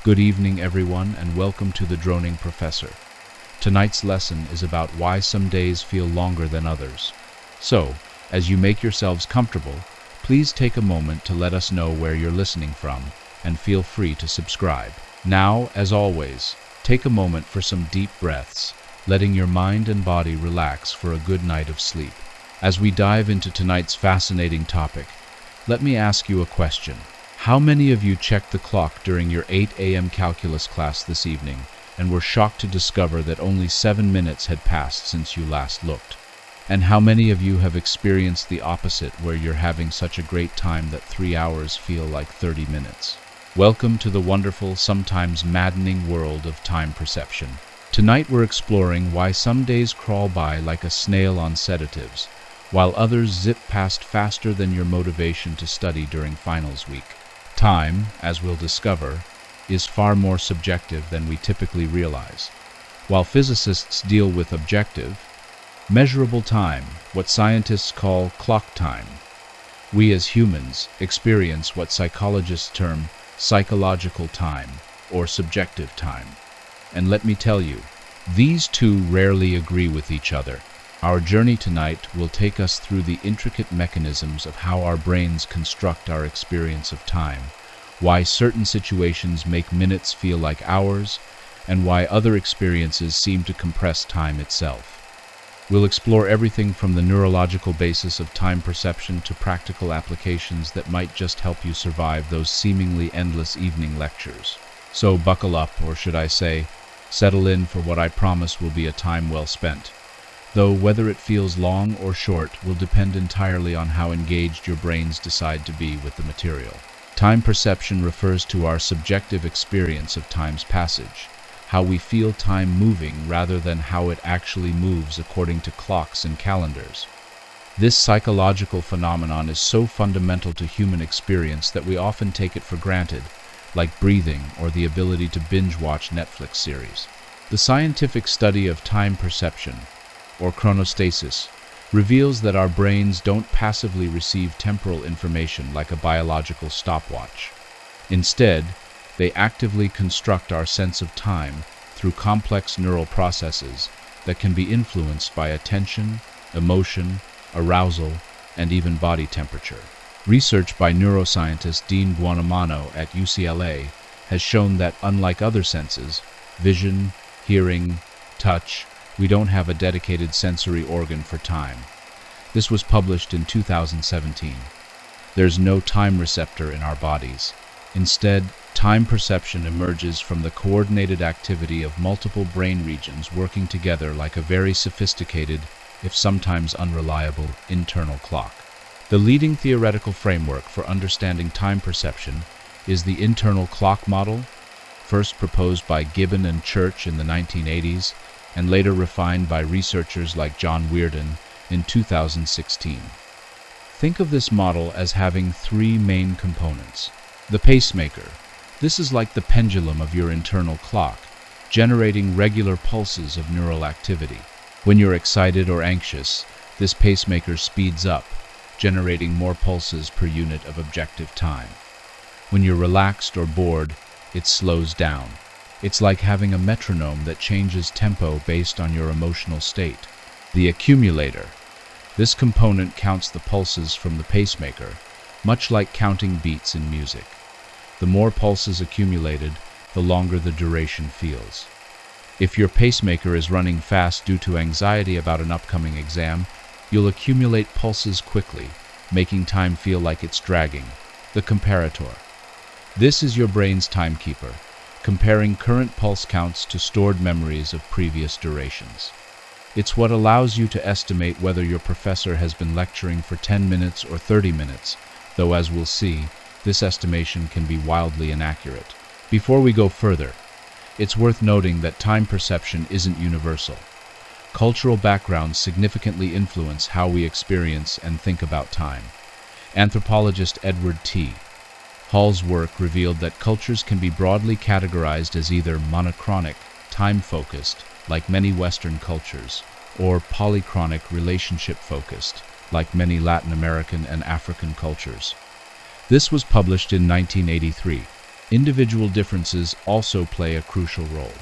Good evening, everyone, and welcome to the Droning Professor. Tonight's lesson is about why some days feel longer than others. So, as you make yourselves comfortable, please take a moment to let us know where you're listening from, and feel free to subscribe. Now, as always, take a moment for some deep breaths, letting your mind and body relax for a good night of sleep. As we dive into tonight's fascinating topic, let me ask you a question. How many of you checked the clock during your 8 a.m. calculus class this evening and were shocked to discover that only 7 minutes had passed since you last looked? And how many of you have experienced the opposite, where you're having such a great time that 3 hours feel like 30 minutes? Welcome to the wonderful, sometimes maddening world of time perception. Tonight we're exploring why some days crawl by like a snail on sedatives, while others zip past faster than your motivation to study during finals week. Time, as we'll discover, is far more subjective than we typically realize. While physicists deal with objective, measurable time, what scientists call clock time, we as humans experience what psychologists term psychological time or subjective time. And let me tell you, these two rarely agree with each other. Our journey tonight will take us through the intricate mechanisms of how our brains construct our experience of time, why certain situations make minutes feel like hours, and why other experiences seem to compress time itself. We'll explore everything from the neurological basis of time perception to practical applications that might just help you survive those seemingly endless evening lectures. So buckle up, or should I say, settle in for what I promise will be a time well spent. Though whether it feels long or short will depend entirely on how engaged your brains decide to be with the material. Time perception refers to our subjective experience of time's passage, how we feel time moving rather than how it actually moves according to clocks and calendars. This psychological phenomenon is so fundamental to human experience that we often take it for granted, like breathing or the ability to binge-watch Netflix series. The scientific study of time perception, or chronostasis, reveals that our brains don't passively receive temporal information like a biological stopwatch. Instead, they actively construct our sense of time through complex neural processes that can be influenced by attention, emotion, arousal, and even body temperature. Research by neuroscientist Dean Buonomano at UCLA has shown that, unlike other senses, vision, hearing, touch, we don't have a dedicated sensory organ for time. This was published in 2017. There's no time receptor in our bodies. Instead, time perception emerges from the coordinated activity of multiple brain regions working together like a very sophisticated, if sometimes unreliable, internal clock. The leading theoretical framework for understanding time perception is the internal clock model, first proposed by Gibbon and Church in the 1980s, and later refined by researchers like John Weirden in 2016. Think of this model as having three main components. The pacemaker. This is like the pendulum of your internal clock, generating regular pulses of neural activity. When you're excited or anxious, this pacemaker speeds up, generating more pulses per unit of objective time. When you're relaxed or bored, it slows down. It's like having a metronome that changes tempo based on your emotional state. The accumulator. This component counts the pulses from the pacemaker, much like counting beats in music. The more pulses accumulated, the longer the duration feels. If your pacemaker is running fast due to anxiety about an upcoming exam, you'll accumulate pulses quickly, making time feel like it's dragging. The comparator. This is your brain's timekeeper, comparing current pulse counts to stored memories of previous durations. It's what allows you to estimate whether your professor has been lecturing for 10 minutes or 30 minutes, though as we'll see, this estimation can be wildly inaccurate. Before we go further, it's worth noting that time perception isn't universal. Cultural backgrounds significantly influence how we experience and think about time. Anthropologist Edward T. Hall's work revealed that cultures can be broadly categorized as either monochronic, time-focused, like many Western cultures, or polychronic, relationship-focused, like many Latin American and African cultures. This was published in 1983. Individual differences also play a crucial role.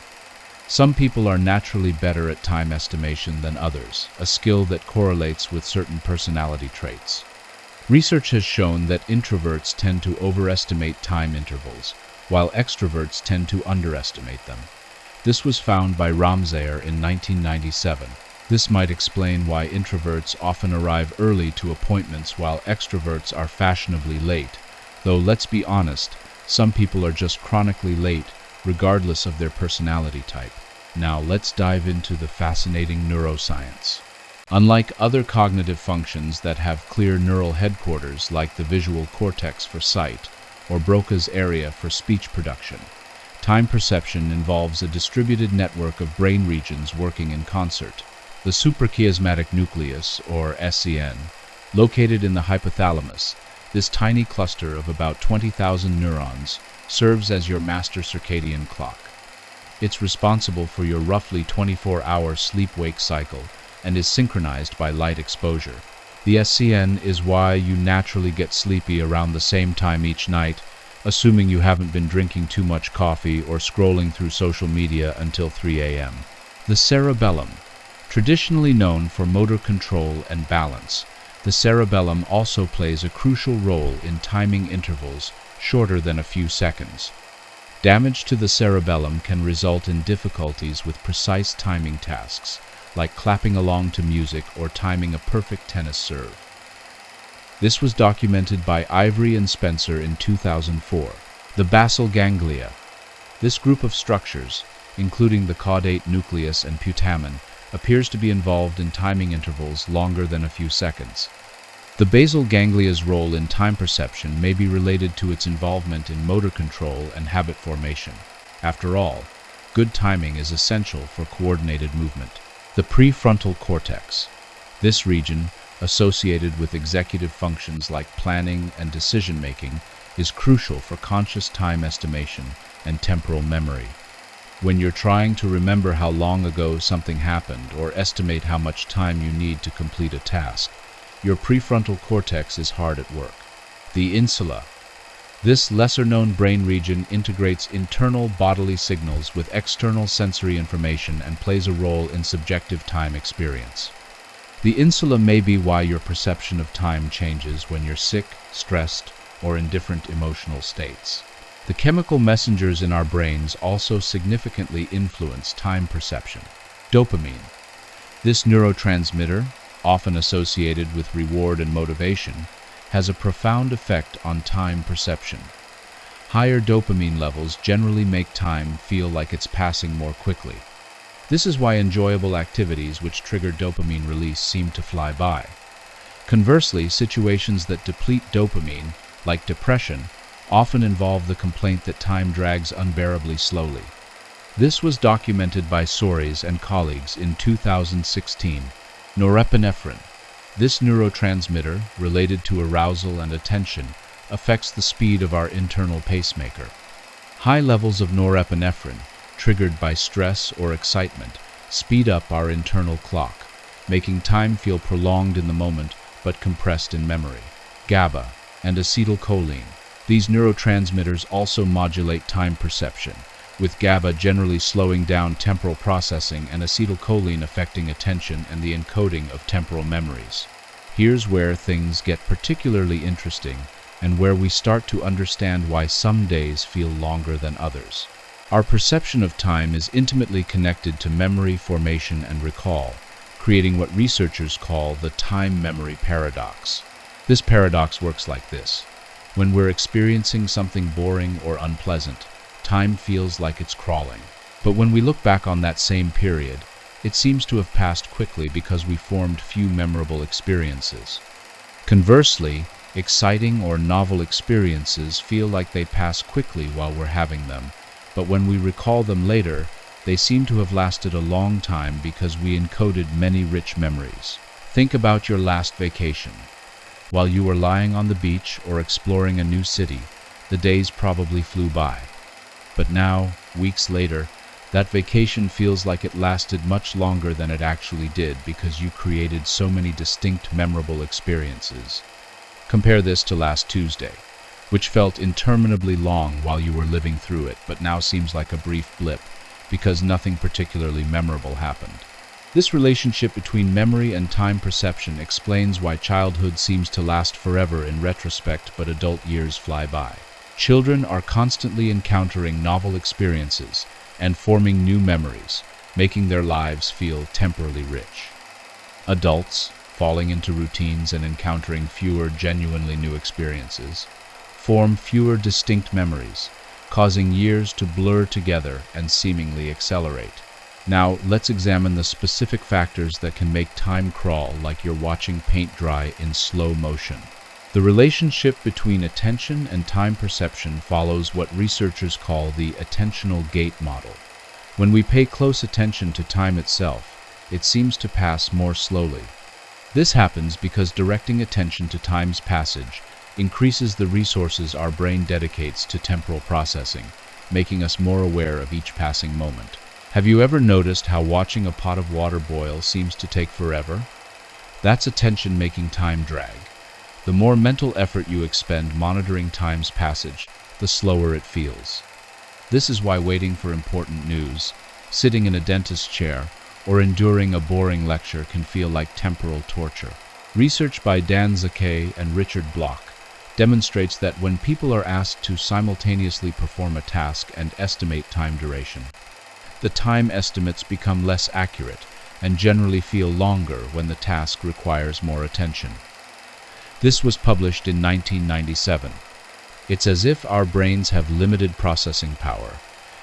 Some people are naturally better at time estimation than others, a skill that correlates with certain personality traits. Research has shown that introverts tend to overestimate time intervals, while extroverts tend to underestimate them. This was found by Ramsayer in 1997. This might explain why introverts often arrive early to appointments while extroverts are fashionably late, though let's be honest, some people are just chronically late, regardless of their personality type. Now let's dive into the fascinating neuroscience. Unlike other cognitive functions that have clear neural headquarters like the visual cortex for sight or Broca's area for speech production, time perception involves a distributed network of brain regions working in concert. The suprachiasmatic nucleus, or SCN, located in the hypothalamus, this tiny cluster of about 20,000 neurons, serves as your master circadian clock. It's responsible for your roughly 24-hour sleep-wake cycle and is synchronized by light exposure. The SCN is why you naturally get sleepy around the same time each night, assuming you haven't been drinking too much coffee or scrolling through social media until 3 a.m. The cerebellum. Traditionally known for motor control and balance, the cerebellum also plays a crucial role in timing intervals shorter than a few seconds. Damage to the cerebellum can result in difficulties with precise timing tasks, like clapping along to music or timing a perfect tennis serve. This was documented by Ivory and Spencer in 2004. The basal ganglia. This group of structures, including the caudate nucleus and putamen, appears to be involved in timing intervals longer than a few seconds. The basal ganglia's role in time perception may be related to its involvement in motor control and habit formation. After all, good timing is essential for coordinated movement. The prefrontal cortex. This region, associated with executive functions like planning and decision-making, is crucial for conscious time estimation and temporal memory. When you're trying to remember how long ago something happened or estimate how much time you need to complete a task, your prefrontal cortex is hard at work. The insula. This lesser-known brain region integrates internal bodily signals with external sensory information and plays a role in subjective time experience. The insula may be why your perception of time changes when you're sick, stressed, or in different emotional states. The chemical messengers in our brains also significantly influence time perception. Dopamine. This neurotransmitter, often associated with reward and motivation, has a profound effect on time perception. Higher dopamine levels generally make time feel like it's passing more quickly. This is why enjoyable activities which trigger dopamine release seem to fly by. Conversely, situations that deplete dopamine, like depression, often involve the complaint that time drags unbearably slowly. This was documented by Soares and colleagues in 2016. Norepinephrine. This neurotransmitter, related to arousal and attention, affects the speed of our internal pacemaker. High levels of norepinephrine, triggered by stress or excitement, speed up our internal clock, making time feel prolonged in the moment but compressed in memory. GABA and acetylcholine. These neurotransmitters also modulate time perception, with GABA generally slowing down temporal processing and acetylcholine affecting attention and the encoding of temporal memories. Here's where things get particularly interesting and where we start to understand why some days feel longer than others. Our perception of time is intimately connected to memory formation and recall, creating what researchers call the time-memory paradox. This paradox works like this. When we're experiencing something boring or unpleasant, time feels like it's crawling. But when we look back on that same period, it seems to have passed quickly because we formed few memorable experiences. Conversely, exciting or novel experiences feel like they pass quickly while we're having them, but when we recall them later, they seem to have lasted a long time because we encoded many rich memories. Think about your last vacation. While you were lying on the beach or exploring a new city, the days probably flew by. But now, weeks later, that vacation feels like it lasted much longer than it actually did because you created so many distinct, memorable experiences. Compare this to last Tuesday. which felt interminably long while you were living through it, but now seems like a brief blip because nothing particularly memorable happened. This relationship between memory and time perception explains why childhood seems to last forever in retrospect, but adult years fly by. Children are constantly encountering novel experiences and forming new memories, making their lives feel temporally rich. Adults, falling into routines and encountering fewer genuinely new experiences, form fewer distinct memories, causing years to blur together and seemingly accelerate. Now, let's examine the specific factors that can make time crawl like you're watching paint dry in slow motion. The relationship between attention and time perception follows what researchers call the attentional gate model. When we pay close attention to time itself, it seems to pass more slowly. This happens because directing attention to time's passage increases the resources our brain dedicates to temporal processing, making us more aware of each passing moment. Have you ever noticed how watching a pot of water boil seems to take forever? That's attention making time drag. The more mental effort you expend monitoring time's passage, the slower it feels. This is why waiting for important news, sitting in a dentist's chair, or enduring a boring lecture can feel like temporal torture. Research by Dan Zakai and Richard Bloch demonstrates that when people are asked to simultaneously perform a task and estimate time duration, the time estimates become less accurate and generally feel longer when the task requires more attention. This was published in 1997. It's as if our brains have limited processing power,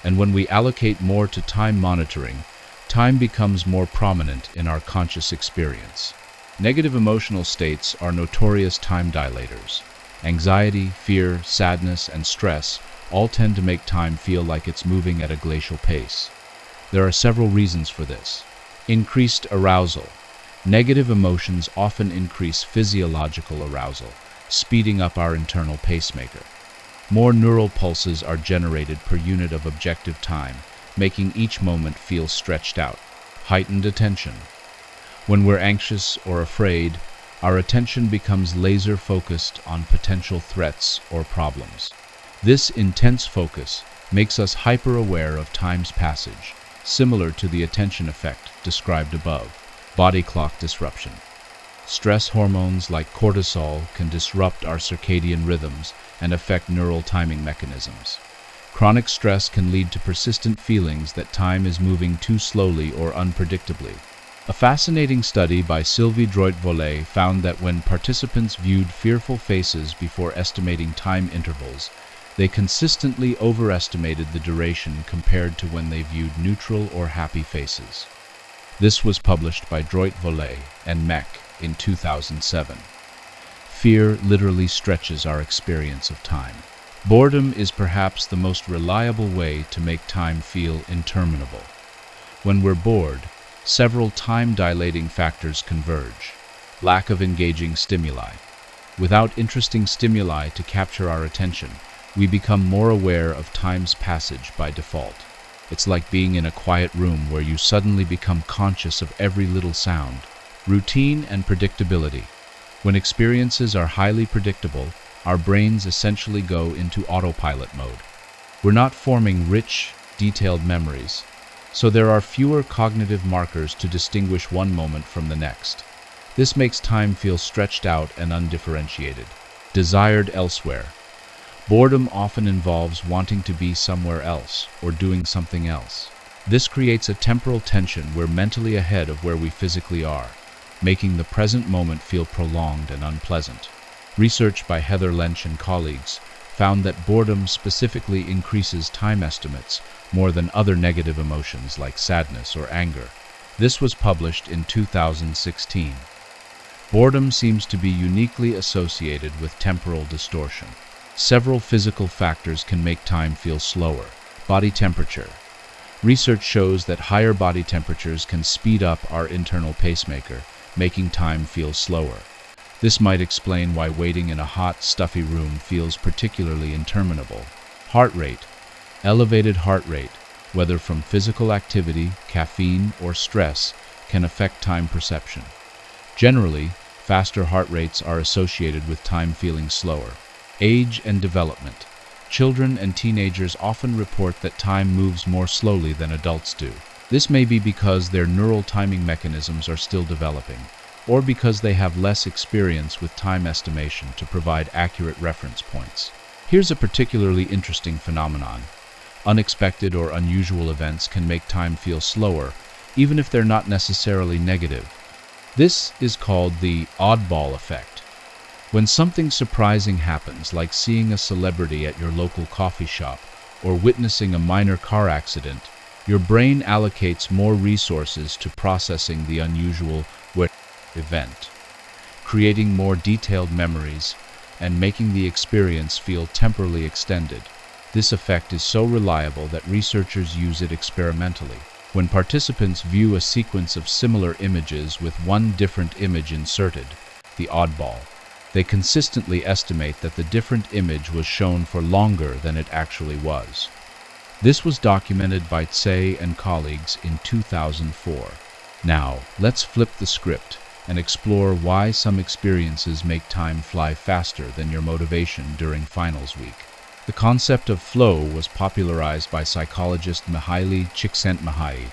and when we allocate more to time monitoring, time becomes more prominent in our conscious experience. Negative emotional states are notorious time dilators. Anxiety, fear, sadness, and stress all tend to make time feel like it's moving at a glacial pace. There are several reasons for this. Increased arousal. Negative emotions often increase physiological arousal, speeding up our internal pacemaker. More neural pulses are generated per unit of objective time, making each moment feel stretched out. Heightened attention. When we're anxious or afraid, our attention becomes laser-focused on potential threats or problems. This intense focus makes us hyper-aware of time's passage, similar to the attention effect described above. Body clock disruption. Stress hormones like cortisol can disrupt our circadian rhythms and affect neural timing mechanisms. Chronic stress can lead to persistent feelings that time is moving too slowly or unpredictably. A fascinating study by Sylvie Droit-Vollet found that when participants viewed fearful faces before estimating time intervals, they consistently overestimated the duration compared to when they viewed neutral or happy faces. This was published by Droit-Vollet and Mech in 2007. Fear literally stretches our experience of time. Boredom is perhaps the most reliable way to make time feel interminable. When we're bored, several time-dilating factors converge. Lack of engaging stimuli. Without interesting stimuli to capture our attention, we become more aware of time's passage by default. It's like being in a quiet room where you suddenly become conscious of every little sound. Routine and predictability. When experiences are highly predictable, our brains essentially go into autopilot mode. We're not forming rich, detailed memories, so there are fewer cognitive markers to distinguish one moment from the next. This makes time feel stretched out and undifferentiated. Desired elsewhere. Boredom often involves wanting to be somewhere else or doing something else. This creates a temporal tension we're mentally ahead of where we physically are, making the present moment feel prolonged and unpleasant. Research by Heather Lench and colleagues found that boredom specifically increases time estimates more than other negative emotions like sadness or anger. This was published in 2016. Boredom seems to be uniquely associated with temporal distortion. Several physical factors can make time feel slower. Body temperature. Research shows that higher body temperatures can speed up our internal pacemaker, making time feel slower. This might explain why waiting in a hot, stuffy room feels particularly interminable. Heart rate. Elevated heart rate, whether from physical activity, caffeine, or stress, can affect time perception. Generally, faster heart rates are associated with time feeling slower. Age and development. Children and teenagers often report that time moves more slowly than adults do. This may be because their neural timing mechanisms are still developing, or because they have less experience with time estimation to provide accurate reference points. Here's a particularly interesting phenomenon. Unexpected or unusual events can make time feel slower, even if they're not necessarily negative. This is called the oddball effect. When something surprising happens, like seeing a celebrity at your local coffee shop or witnessing a minor car accident, your brain allocates more resources to processing the unusual event, creating more detailed memories and making the experience feel temporally extended. This effect is so reliable that researchers use it experimentally. When participants view a sequence of similar images with one different image inserted, the oddball, they consistently estimate that the different image was shown for longer than it actually was. This was documented by Csikszentmihalyi and colleagues in 2004. Now, let's flip the script and explore why some experiences make time fly faster than your motivation during finals week. The concept of flow was popularized by psychologist Csikszentmihalyi,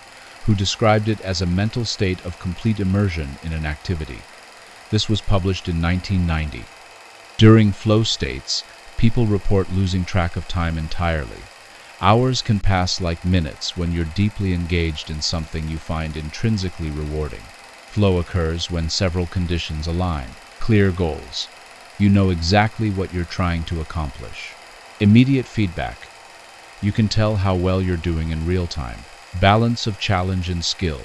who described it as a mental state of complete immersion in an activity. This was published in 1990. During flow states, people report losing track of time entirely. Hours can pass like minutes when you're deeply engaged in something you find intrinsically rewarding. Flow occurs when several conditions align. Clear goals. You know exactly what you're trying to accomplish. Immediate feedback. You can tell how well you're doing in real time. Balance of challenge and skill.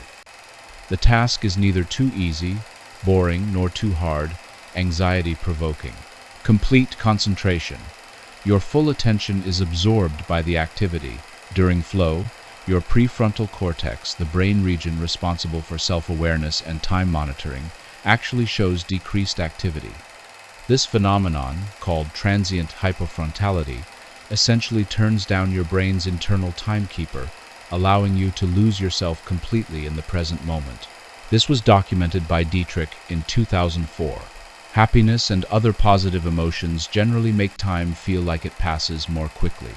The task is neither too easy, boring, nor too hard, anxiety-provoking. Complete concentration. Your full attention is absorbed by the activity. During flow, your prefrontal cortex, the brain region responsible for self-awareness and time monitoring, actually shows decreased activity. This phenomenon, called transient hypofrontality, essentially turns down your brain's internal timekeeper, allowing you to lose yourself completely in the present moment. This was documented by Dietrich in 2004. Happiness and other positive emotions generally make time feel like it passes more quickly.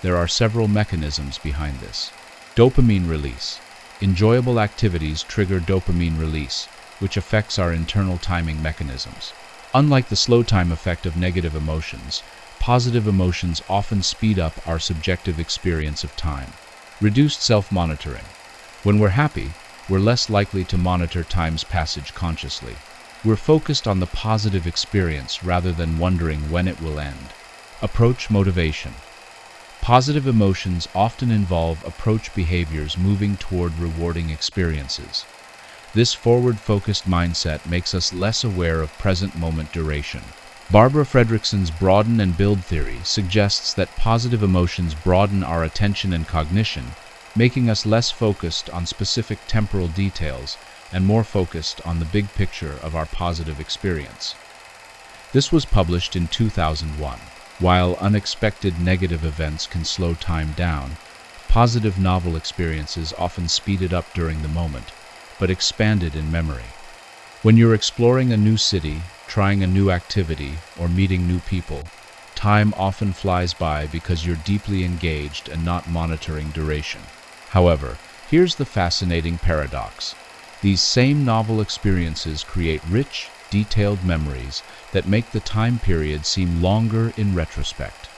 There are several mechanisms behind this. Dopamine release. Enjoyable activities trigger dopamine release, which affects our internal timing mechanisms. Unlike the slow time effect of negative emotions, positive emotions often speed up our subjective experience of time. Reduced self-monitoring. When we're happy, we're less likely to monitor time's passage consciously. We're focused on the positive experience rather than wondering when it will end. Approach motivation. Positive emotions often involve approach behaviors moving toward rewarding experiences. This forward-focused mindset makes us less aware of present moment duration. Barbara Fredrickson's broaden and build theory suggests that positive emotions broaden our attention and cognition, making us less focused on specific temporal details and more focused on the big picture of our positive experience. This was published in 2001. While unexpected negative events can slow time down, positive novel experiences often speed it up during the moment, but expand it in memory. When you're exploring a new city, trying a new activity, or meeting new people, time often flies by because you're deeply engaged and not monitoring duration. However, here's the fascinating paradox. These same novel experiences create rich, detailed memories that make the time period seem longer in retrospect.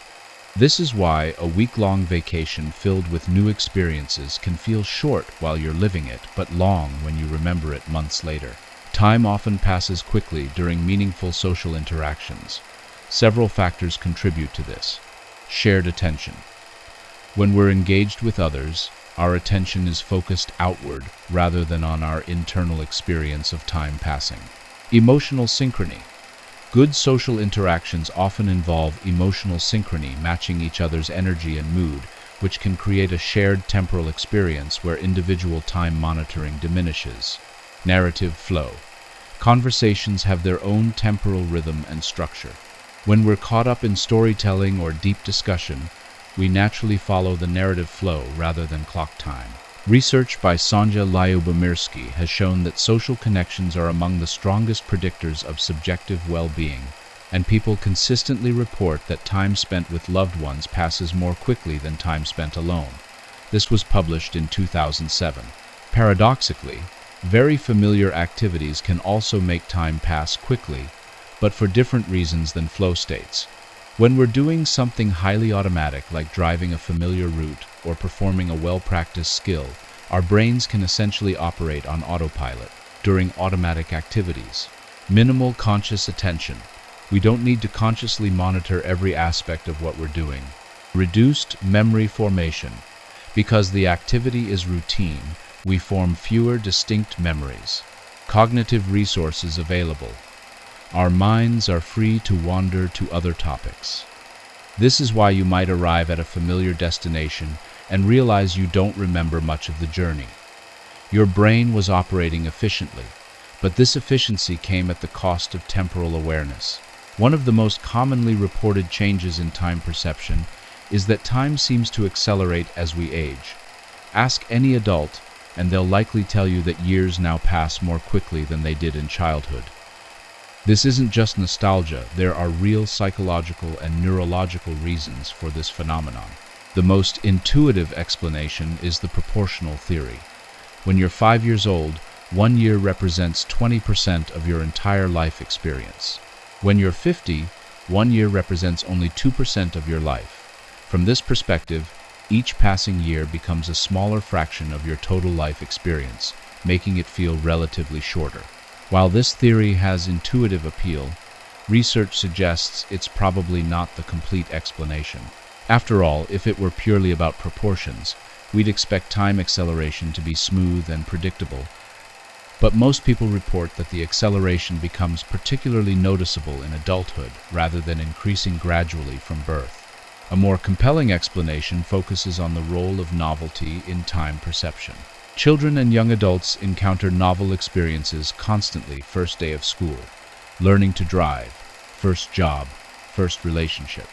This is why a week-long vacation filled with new experiences can feel short while you're living it, but long when you remember it months later. Time often passes quickly during meaningful social interactions. Several factors contribute to this. Shared attention. When we're engaged with others, our attention is focused outward rather than on our internal experience of time passing. Emotional synchrony. Good social interactions often involve emotional synchrony, matching each other's energy and mood, which can create a shared temporal experience where individual time monitoring diminishes. Narrative flow. Conversations have their own temporal rhythm and structure. When we're caught up in storytelling or deep discussion, we naturally follow the narrative flow rather than clock time. Research by Sonja Lyubomirsky has shown that social connections are among the strongest predictors of subjective well-being and people consistently report that time spent with loved ones passes more quickly than time spent alone. This was published in 2007. Paradoxically, very familiar activities can also make time pass quickly, but for different reasons than flow states. When we're doing something highly automatic like driving a familiar route or performing a well-practiced skill, our brains can essentially operate on autopilot during automatic activities. Minimal conscious attention. We don't need to consciously monitor every aspect of what we're doing. Reduced memory formation. Because the activity is routine, we form fewer distinct memories. Cognitive resources available. Our minds are free to wander to other topics. This is why you might arrive at a familiar destination and realize you don't remember much of the journey. Your brain was operating efficiently, but this efficiency came at the cost of temporal awareness. One of the most commonly reported changes in time perception is that time seems to accelerate as we age. Ask any adult, and they'll likely tell you that years now pass more quickly than they did in childhood. This isn't just nostalgia, there are real psychological and neurological reasons for this phenomenon. The most intuitive explanation is the proportional theory. When you're 5 years old, 1 year represents 20% of your entire life experience. When you're 50, 1 year represents only 2% of your life. From this perspective, each passing year becomes a smaller fraction of your total life experience, making it feel relatively shorter. While this theory has intuitive appeal, research suggests it's probably not the complete explanation. After all, if it were purely about proportions, we'd expect time acceleration to be smooth and predictable. But most people report that the acceleration becomes particularly noticeable in adulthood rather than increasing gradually from birth. A more compelling explanation focuses on the role of novelty in time perception. Children and young adults encounter novel experiences constantly. First day of school, learning to drive, first job, first relationship.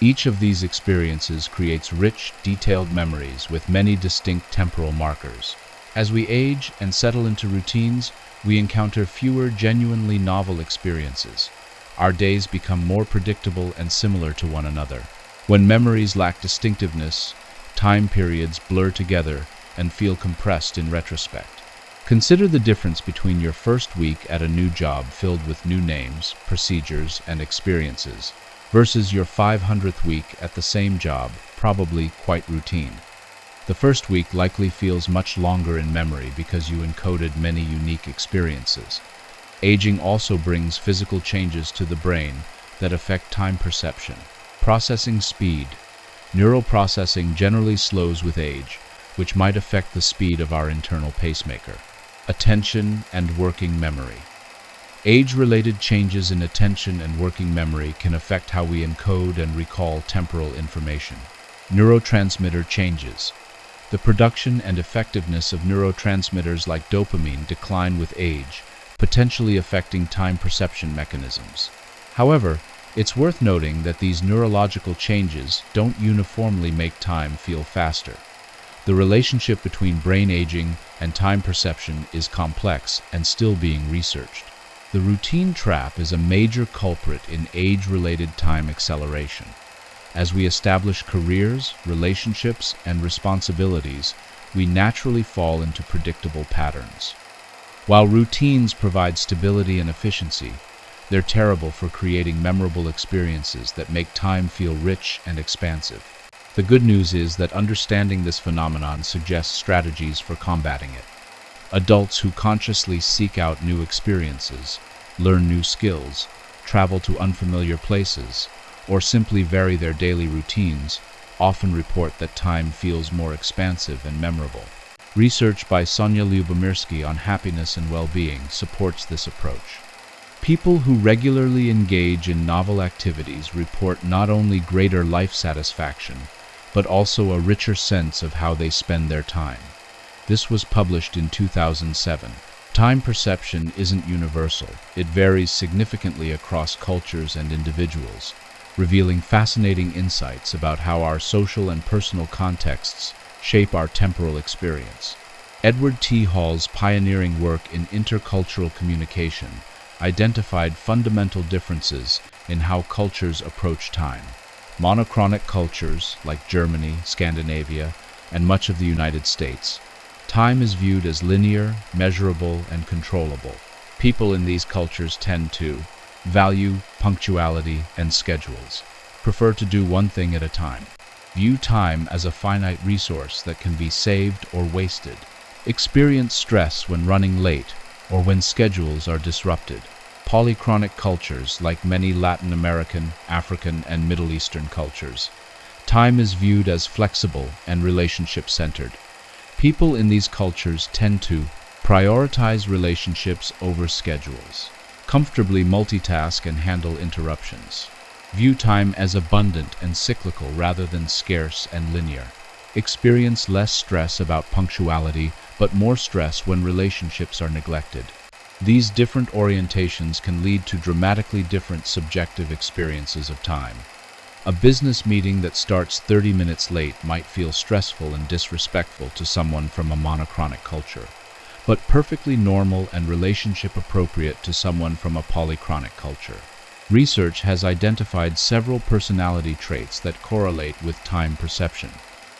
Each of these experiences creates rich, detailed memories with many distinct temporal markers. As we age and settle into routines, we encounter fewer genuinely novel experiences. Our days become more predictable and similar to one another. When memories lack distinctiveness, time periods blur together and feel compressed in retrospect. Consider the difference between your first week at a new job filled with new names, procedures, and experiences, versus your 500th week at the same job, probably quite routine. The first week likely feels much longer in memory because you encoded many unique experiences. Aging also brings physical changes to the brain that affect time perception. Processing speed. Neural processing generally slows with age, which might affect the speed of our internal pacemaker. Attention and working memory. Age-related changes in attention and working memory can affect how we encode and recall temporal information. Neurotransmitter changes. The production and effectiveness of neurotransmitters like dopamine decline with age, potentially affecting time perception mechanisms. However, it's worth noting that these neurological changes don't uniformly make time feel faster. The relationship between brain aging and time perception is complex and still being researched. The routine trap is a major culprit in age-related time acceleration. As we establish careers, relationships, and responsibilities, we naturally fall into predictable patterns. While routines provide stability and efficiency, they're terrible for creating memorable experiences that make time feel rich and expansive. The good news is that understanding this phenomenon suggests strategies for combating it. Adults who consciously seek out new experiences, learn new skills, travel to unfamiliar places, or simply vary their daily routines often report that time feels more expansive and memorable. Research by Sonia Lyubomirsky on happiness and well-being supports this approach. People who regularly engage in novel activities report not only greater life satisfaction, but also a richer sense of how they spend their time. This was published in 2007. Time perception isn't universal. It varies significantly across cultures and individuals, revealing fascinating insights about how our social and personal contexts shape our temporal experience. Edward T. Hall's pioneering work in intercultural communication identified fundamental differences in how cultures approach time. Monochronic cultures, like Germany, Scandinavia, and much of the United States, time is viewed as linear, measurable, and controllable. People in these cultures tend to value punctuality and schedules, prefer to do one thing at a time, view time as a finite resource that can be saved or wasted, experience stress when running late or when schedules are disrupted. Polychronic cultures, like many Latin American, African, and Middle Eastern cultures, time is viewed as flexible and relationship-centered. People in these cultures tend to prioritize relationships over schedules, comfortably multitask and handle interruptions, view time as abundant and cyclical rather than scarce and linear, experience less stress about punctuality but more stress when relationships are neglected. These different orientations can lead to dramatically different subjective experiences of time. A business meeting that starts 30 minutes late might feel stressful and disrespectful to someone from a monochronic culture, but perfectly normal and relationship appropriate to someone from a polychronic culture. Research has identified several personality traits that correlate with time perception.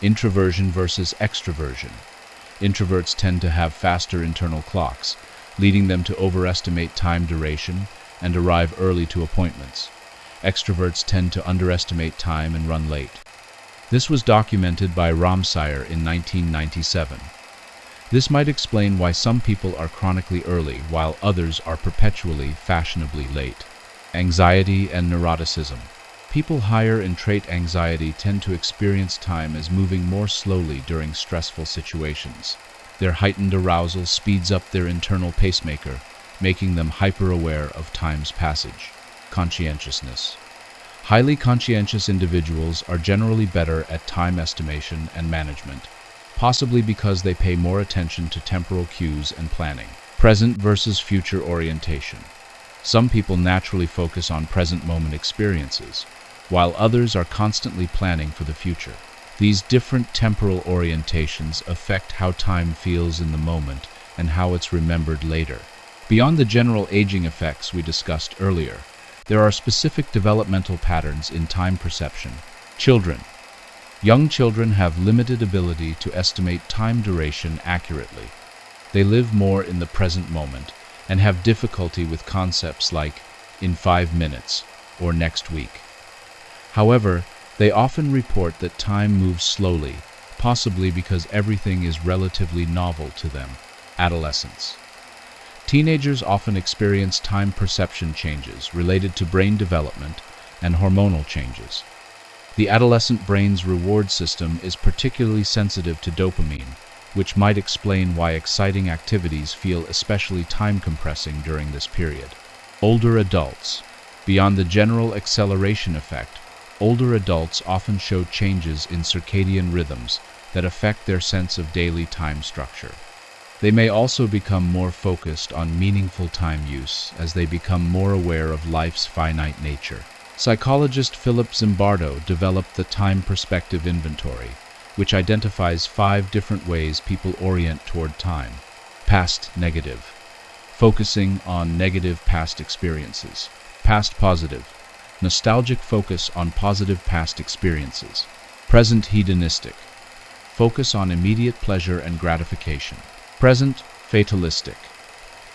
Introversion versus extroversion. Introverts tend to have faster internal clocks, leading them to overestimate time duration and arrive early to appointments. Extroverts tend to underestimate time and run late. This was documented by Ramsire in 1997. This might explain why some people are chronically early while others are perpetually fashionably late. Anxiety and neuroticism. People higher in trait anxiety tend to experience time as moving more slowly during stressful situations. Their heightened arousal speeds up their internal pacemaker, making them hyper-aware of time's passage. Conscientiousness. Highly conscientious individuals are generally better at time estimation and management, possibly because they pay more attention to temporal cues and planning. Present versus future orientation. Some people naturally focus on present moment experiences, while others are constantly planning for the future. These different temporal orientations affect how time feels in the moment and how it's remembered later. Beyond the general aging effects we discussed earlier, there are specific developmental patterns in time perception. Children. Young children have limited ability to estimate time duration accurately. They live more in the present moment and have difficulty with concepts like in 5 minutes or next week. However, they often report that time moves slowly, possibly because everything is relatively novel to them. Adolescence. Teenagers often experience time perception changes related to brain development and hormonal changes. The adolescent brain's reward system is particularly sensitive to dopamine, which might explain why exciting activities feel especially time-compressing during this period. Older adults. Beyond the general acceleration effect, older adults often show changes in circadian rhythms that affect their sense of daily time structure. They may also become more focused on meaningful time use as they become more aware of life's finite nature. Psychologist Philip Zimbardo developed the Time Perspective Inventory, which identifies 5 different ways people orient toward time. Past negative, focusing on negative past experiences. Past positive, nostalgic focus on positive past experiences. Present hedonistic, focus on immediate pleasure and gratification. Present fatalistic,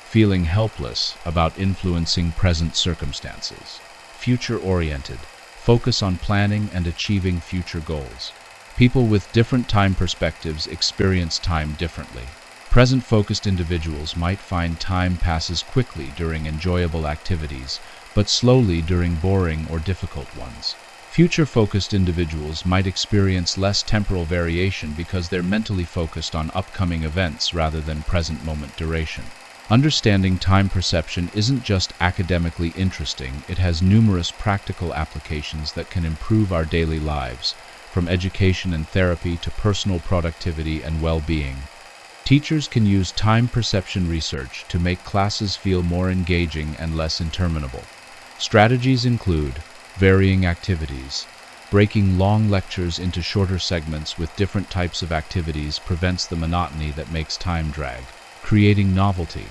feeling helpless about influencing present circumstances. Future-oriented, focus on planning and achieving future goals. People with different time perspectives experience time differently. Present-focused individuals might find time passes quickly during enjoyable activities, but slowly during boring or difficult ones. Future-focused individuals might experience less temporal variation because they're mentally focused on upcoming events rather than present moment duration. Understanding time perception isn't just academically interesting, it has numerous practical applications that can improve our daily lives, from education and therapy to personal productivity and well-being. Teachers can use time perception research to make classes feel more engaging and less interminable. Strategies include varying activities. Breaking long lectures into shorter segments with different types of activities prevents the monotony that makes time drag. Creating novelty.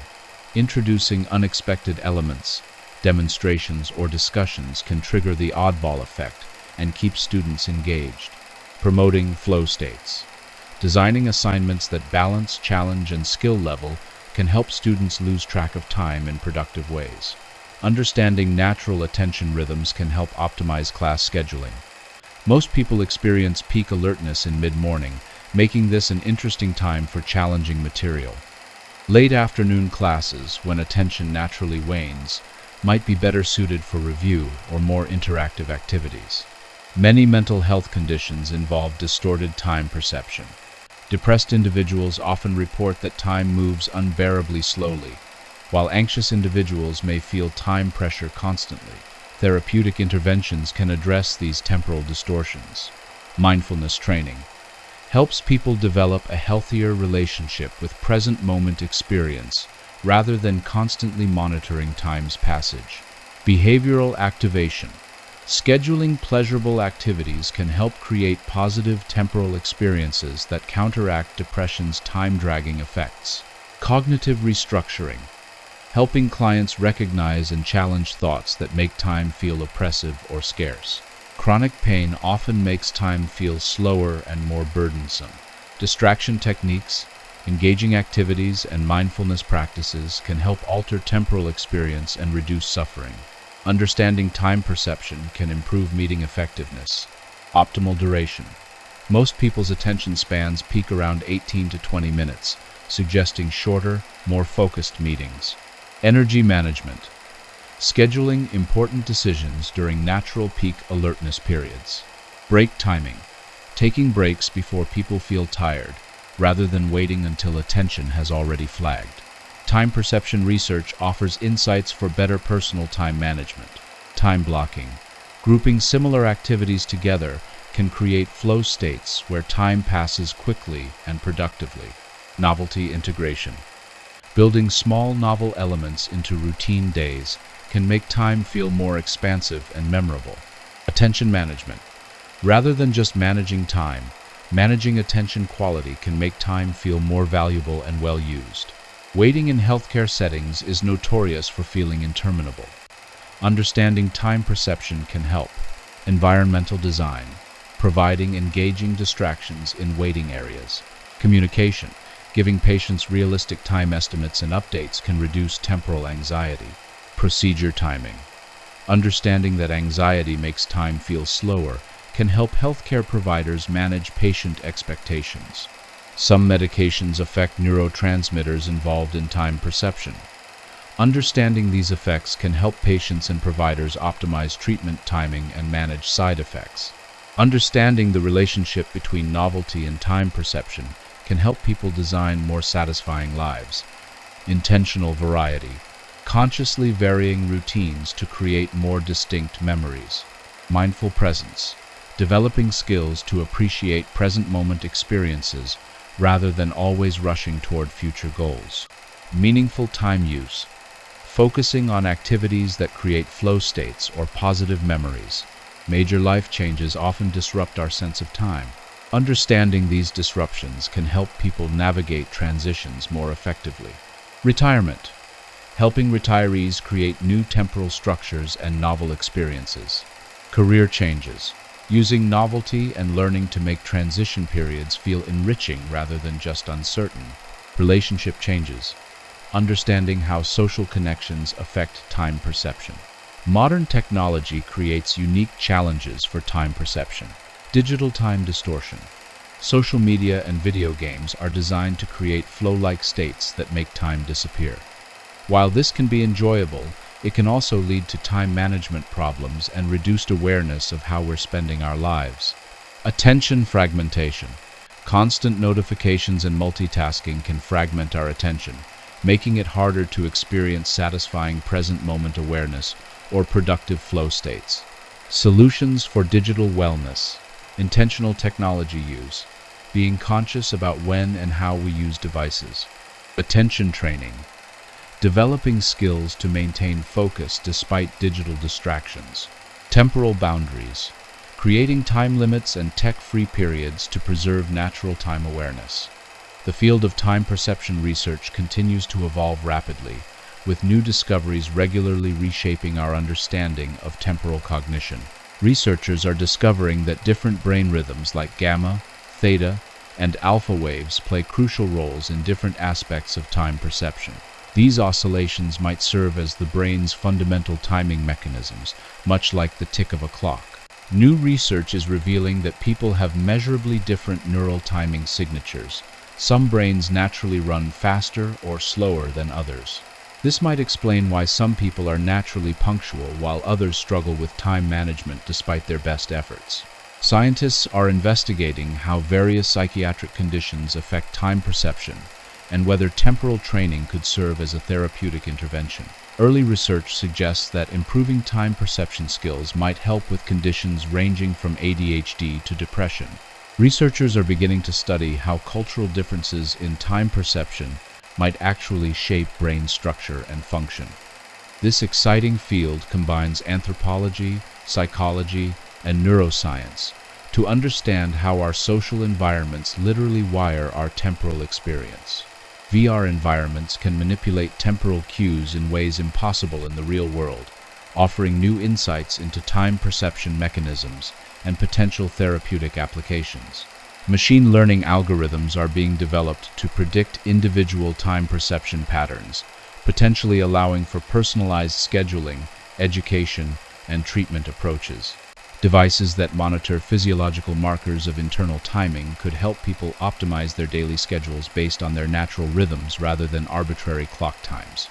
Introducing unexpected elements. demonstrations, or discussions can trigger the oddball effect and keep students engaged. Promoting flow states. Designing assignments that balance challenge and skill level can help students lose track of time in productive ways. Understanding natural attention rhythms can help optimize class scheduling. Most people experience peak alertness in mid-morning, making this an interesting time for challenging material. Late afternoon classes, when attention naturally wanes, might be better suited for review or more interactive activities. Many mental health conditions involve distorted time perception. Depressed individuals often report that time moves unbearably slowly, while anxious individuals may feel time pressure constantly. Therapeutic interventions can address these temporal distortions. Mindfulness training helps people develop a healthier relationship with present moment experience rather than constantly monitoring time's passage. Behavioral activation. Scheduling pleasurable activities can help create positive temporal experiences that counteract depression's time-dragging effects. Cognitive restructuring. Helping clients recognize and challenge thoughts that make time feel oppressive or scarce. Chronic pain often makes time feel slower and more burdensome. Distraction techniques, engaging activities, and mindfulness practices can help alter temporal experience and reduce suffering. Understanding time perception can improve meeting effectiveness. Optimal duration. Most people's attention spans peak around 18 to 20 minutes, suggesting shorter, more focused meetings. Energy management. Scheduling important decisions during natural peak alertness periods. Break timing. Taking breaks before people feel tired, rather than waiting until attention has already flagged. Time perception research offers insights for better personal time management. Time blocking. Grouping similar activities together can create flow states where time passes quickly and productively. Novelty integration. Building small novel elements into routine days can make time feel more expansive and memorable. Attention management. Rather than just managing time, managing attention quality can make time feel more valuable and well used. Waiting in healthcare settings is notorious for feeling interminable. Understanding time perception can help. Environmental design. Providing engaging distractions in waiting areas. Communication. Giving patients realistic time estimates and updates can reduce temporal anxiety. Procedure timing. Understanding that anxiety makes time feel slower can help healthcare providers manage patient expectations. Some medications affect neurotransmitters involved in time perception. Understanding these effects can help patients and providers optimize treatment timing and manage side effects. Understanding the relationship between novelty and time perception can help people design more satisfying lives. Intentional variety. Consciously varying routines to create more distinct memories. Mindful presence. Developing skills to appreciate present moment experiences rather than always rushing toward future goals. Meaningful time use. Focusing on activities that create flow states or positive memories. Major life changes often disrupt our sense of time. Understanding these disruptions can help people navigate transitions more effectively. Retirement. Helping retirees create new temporal structures and novel experiences. Career changes. Using novelty and learning to make transition periods feel enriching rather than just uncertain. Relationship changes. Understanding how social connections affect time perception. Modern technology creates unique challenges for time perception. Digital time distortion. Social media and video games are designed to create flow-like states that make time disappear. While this can be enjoyable, it can also lead to time management problems and reduced awareness of how we're spending our lives. Attention fragmentation. Constant notifications and multitasking can fragment our attention, making it harder to experience satisfying present moment awareness or productive flow states. Solutions for digital wellness. Intentional technology use. Being conscious about when and how we use devices. Attention training. Developing skills to maintain focus despite digital distractions. Temporal boundaries. Creating time limits and tech-free periods to preserve natural time awareness. The field of time perception research continues to evolve rapidly, with new discoveries regularly reshaping our understanding of temporal cognition. Researchers are discovering that different brain rhythms like gamma, theta, and alpha waves play crucial roles in different aspects of time perception. These oscillations might serve as the brain's fundamental timing mechanisms, much like the tick of a clock. New research is revealing that people have measurably different neural timing signatures. Some brains naturally run faster or slower than others. This might explain why some people are naturally punctual while others struggle with time management despite their best efforts. Scientists are investigating how various psychiatric conditions affect time perception and whether temporal training could serve as a therapeutic intervention. Early research suggests that improving time perception skills might help with conditions ranging from ADHD to depression. Researchers are beginning to study how cultural differences in time perception might actually shape brain structure and function. This exciting field combines anthropology, psychology, and neuroscience to understand how our social environments literally wire our temporal experience. VR environments can manipulate temporal cues in ways impossible in the real world, offering new insights into time perception mechanisms and potential therapeutic applications. Machine learning algorithms are being developed to predict individual time perception patterns, potentially allowing for personalized scheduling, education, and treatment approaches. Devices that monitor physiological markers of internal timing could help people optimize their daily schedules based on their natural rhythms rather than arbitrary clock times.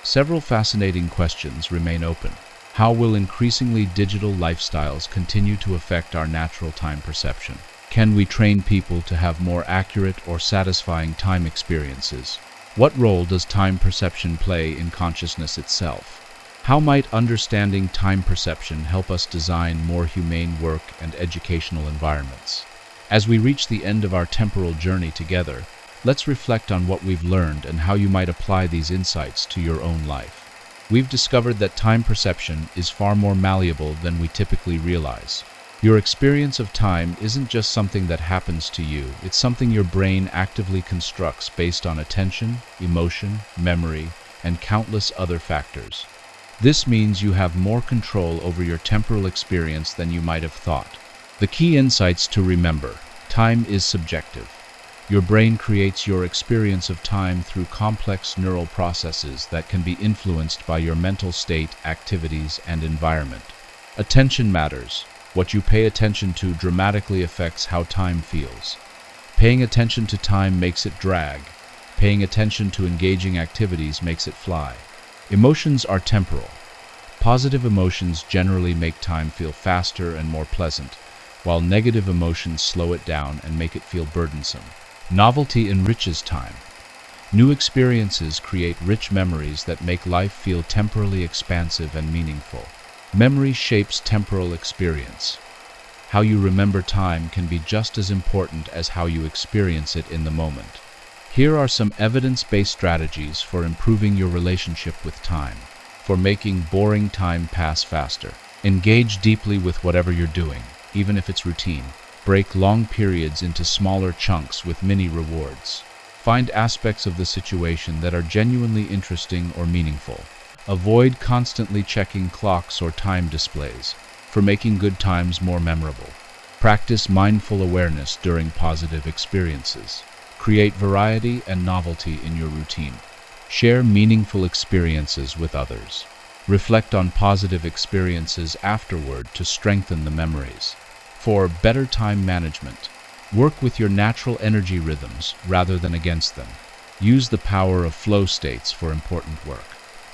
Several fascinating questions remain open. How will increasingly digital lifestyles continue to affect our natural time perception? Can we train people to have more accurate or satisfying time experiences? What role does time perception play in consciousness itself? How might understanding time perception help us design more humane work and educational environments? As we reach the end of our temporal journey together, let's reflect on what we've learned and how you might apply these insights to your own life. We've discovered that time perception is far more malleable than we typically realize. Your experience of time isn't just something that happens to you, it's something your brain actively constructs based on attention, emotion, memory, and countless other factors. This means you have more control over your temporal experience than you might have thought. The key insights to remember: time is subjective. Your brain creates your experience of time through complex neural processes that can be influenced by your mental state, activities, and environment. Attention matters. What you pay attention to dramatically affects how time feels. Paying attention to time makes it drag. Paying attention to engaging activities makes it fly. Emotions are temporal. Positive emotions generally make time feel faster and more pleasant, while negative emotions slow it down and make it feel burdensome. Novelty enriches time. New experiences create rich memories that make life feel temporally expansive and meaningful. Memory shapes temporal experience. How you remember time can be just as important as how you experience it in the moment. Here are some evidence-based strategies for improving your relationship with time. For making boring time pass faster. Engage deeply with whatever you're doing, even if it's routine. Break long periods into smaller chunks with mini rewards. Find aspects of the situation that are genuinely interesting or meaningful. Avoid constantly checking clocks or time displays, for making good times more memorable. Practice mindful awareness during positive experiences. Create variety and novelty in your routine. Share meaningful experiences with others. Reflect on positive experiences afterward to strengthen the memories. For better time management, work with your natural energy rhythms rather than against them. Use the power of flow states for important work.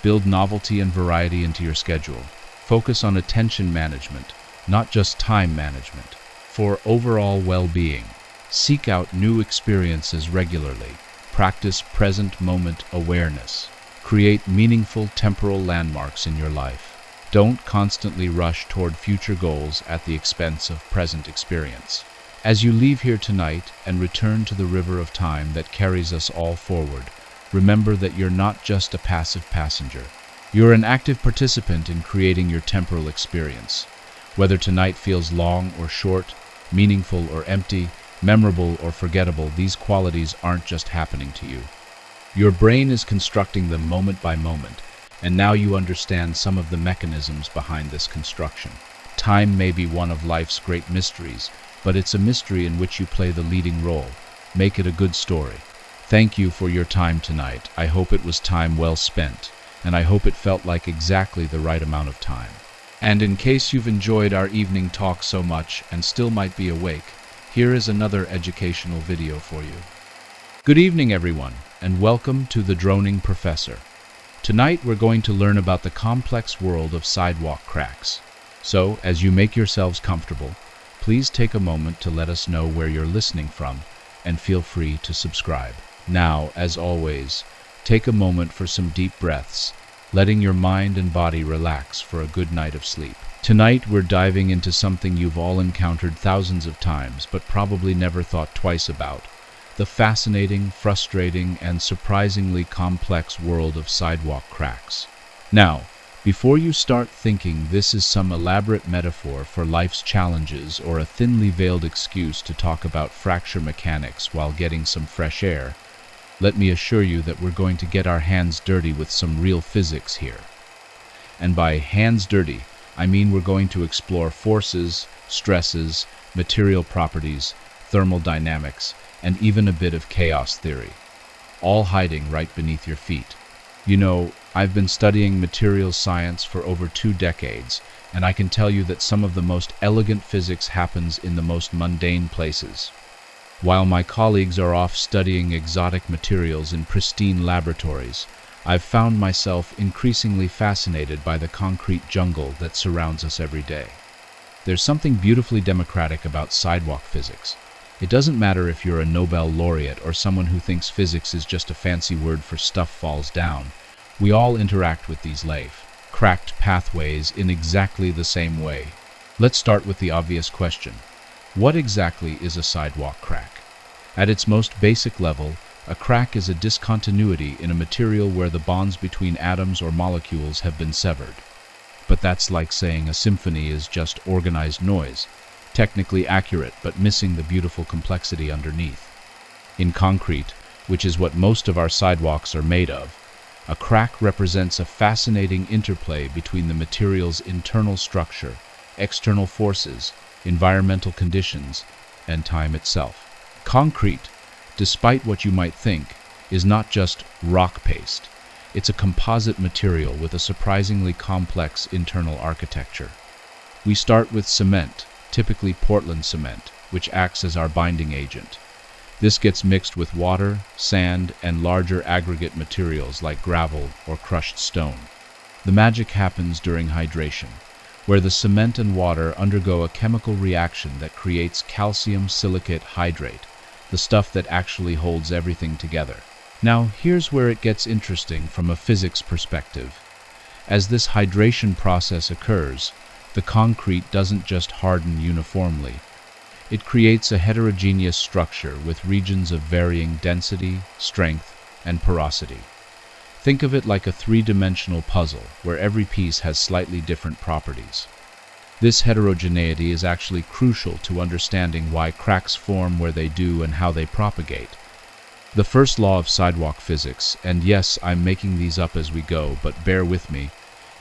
Build novelty and variety into your schedule. Focus on attention management, not just time management. For overall well-being, seek out new experiences regularly. Practice present moment awareness. Create meaningful temporal landmarks in your life. Don't constantly rush toward future goals at the expense of present experience. As you leave here tonight and return to the river of time that carries us all forward, remember that you're not just a passive passenger. You're an active participant in creating your temporal experience. Whether tonight feels long or short, meaningful or empty, memorable or forgettable, these qualities aren't just happening to you. Your brain is constructing them moment by moment, and now you understand some of the mechanisms behind this construction. Time may be one of life's great mysteries, but it's a mystery in which you play the leading role. Make it a good story. Thank you for your time tonight. I hope it was time well spent, and I hope it felt like exactly the right amount of time. And in case you've enjoyed our evening talk so much and still might be awake, here is another educational video for you. Good evening, everyone, and welcome to The Droning Professor. Tonight we're going to learn about the complex world of sidewalk cracks. So, as you make yourselves comfortable, please take a moment to let us know where you're listening from, and feel free to subscribe. Now, as always, take a moment for some deep breaths, letting your mind and body relax for a good night of sleep. Tonight we're diving into something you've all encountered thousands of times, but probably never thought twice about: the fascinating, frustrating, and surprisingly complex world of sidewalk cracks. Now, before you start thinking this is some elaborate metaphor for life's challenges or a thinly veiled excuse to talk about fracture mechanics while getting some fresh air, let me assure you that we're going to get our hands dirty with some real physics here. And by hands dirty, I mean we're going to explore forces, stresses, material properties, thermal dynamics, and even a bit of chaos theory, all hiding right beneath your feet. You know, I've been studying materials science for over 2 decades, and I can tell you that some of the most elegant physics happens in the most mundane places. While my colleagues are off studying exotic materials in pristine laboratories, I've found myself increasingly fascinated by the concrete jungle that surrounds us every day. There's something beautifully democratic about sidewalk physics. It doesn't matter if you're a Nobel laureate or someone who thinks physics is just a fancy word for stuff falls down. We all interact with these cracked pathways in exactly the same way. Let's start with the obvious question. What exactly is a sidewalk crack? At its most basic level, a crack is a discontinuity in a material where the bonds between atoms or molecules have been severed. But that's like saying a symphony is just organized noise. Technically accurate, but missing the beautiful complexity underneath. In concrete, which is what most of our sidewalks are made of, a crack represents a fascinating interplay between the material's internal structure, external forces, environmental conditions, and time itself. Concrete, despite what you might think, is not just rock paste. It's a composite material with a surprisingly complex internal architecture. We start with cement, typically Portland cement, which acts as our binding agent. This gets mixed with water, sand, and larger aggregate materials like gravel or crushed stone. The magic happens during hydration, where the cement and water undergo a chemical reaction that creates calcium silicate hydrate, the stuff that actually holds everything together. Now, here's where it gets interesting from a physics perspective. As this hydration process occurs, the concrete doesn't just harden uniformly. It creates a heterogeneous structure with regions of varying density, strength, and porosity. Think of it like a 3-dimensional puzzle where every piece has slightly different properties. This heterogeneity is actually crucial to understanding why cracks form where they do and how they propagate. The first law of sidewalk physics, and yes, I'm making these up as we go, but bear with me,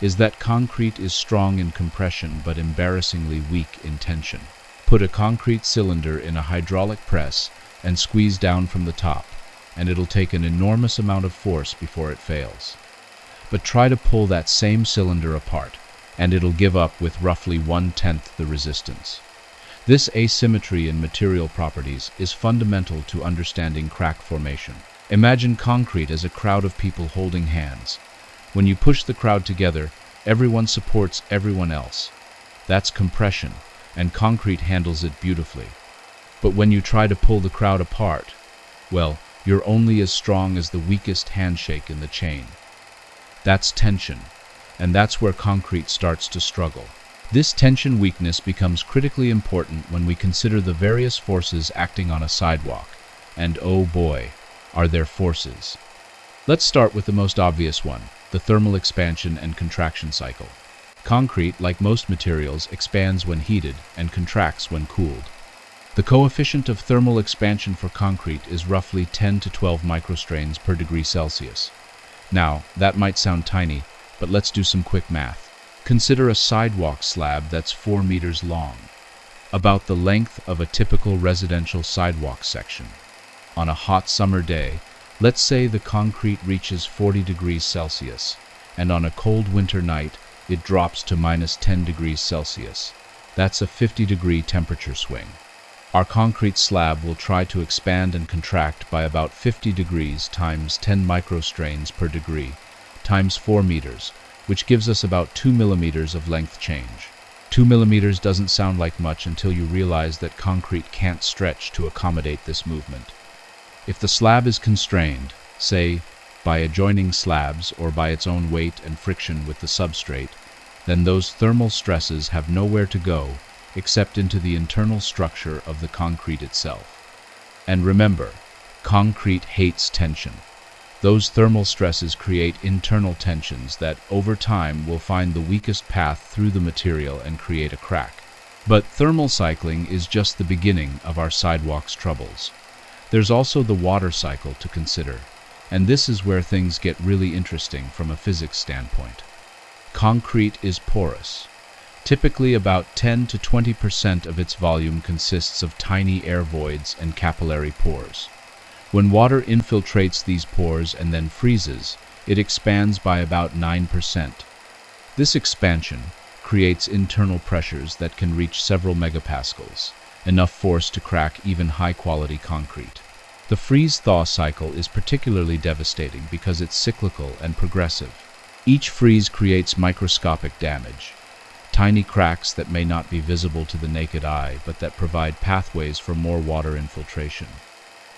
is that concrete is strong in compression but embarrassingly weak in tension. Put a concrete cylinder in a hydraulic press and squeeze down from the top, and it'll take an enormous amount of force before it fails. But try to pull that same cylinder apart, and it'll give up with roughly 1/10 the resistance. This asymmetry in material properties is fundamental to understanding crack formation. Imagine concrete as a crowd of people holding hands. When you push the crowd together, everyone supports everyone else. That's compression, and concrete handles it beautifully. But when you try to pull the crowd apart, well, you're only as strong as the weakest handshake in the chain. That's tension, and that's where concrete starts to struggle. This tension weakness becomes critically important when we consider the various forces acting on a sidewalk. And oh boy, are there forces. Let's start with the most obvious one, the thermal expansion and contraction cycle. Concrete, like most materials, expands when heated and contracts when cooled. The coefficient of thermal expansion for concrete is roughly 10 to 12 microstrains per degree Celsius. Now, that might sound tiny, but let's do some quick math. Consider a sidewalk slab that's 4 meters long, about the length of a typical residential sidewalk section. On a hot summer day, let's say the concrete reaches 40 degrees Celsius, and on a cold winter night, it drops to minus 10 degrees Celsius. That's a 50-degree temperature swing. Our concrete slab will try to expand and contract by about 50 degrees times 10 microstrains per degree, times 4 meters, which gives us about 2 millimeters of length change. 2 millimeters doesn't sound like much until you realize that concrete can't stretch to accommodate this movement. If the slab is constrained, say, by adjoining slabs or by its own weight and friction with the substrate, then those thermal stresses have nowhere to go except into the internal structure of the concrete itself. And remember, concrete hates tension. Those thermal stresses create internal tensions that, over time, will find the weakest path through the material and create a crack. But thermal cycling is just the beginning of our sidewalk's troubles. There's also the water cycle to consider, and this is where things get really interesting from a physics standpoint. Concrete is porous. Typically about 10 to 20% of its volume consists of tiny air voids and capillary pores. When water infiltrates these pores and then freezes, it expands by about 9%. This expansion creates internal pressures that can reach several megapascals, enough force to crack even high-quality concrete. The freeze-thaw cycle is particularly devastating because it's cyclical and progressive. Each freeze creates microscopic damage, tiny cracks that may not be visible to the naked eye, but that provide pathways for more water infiltration.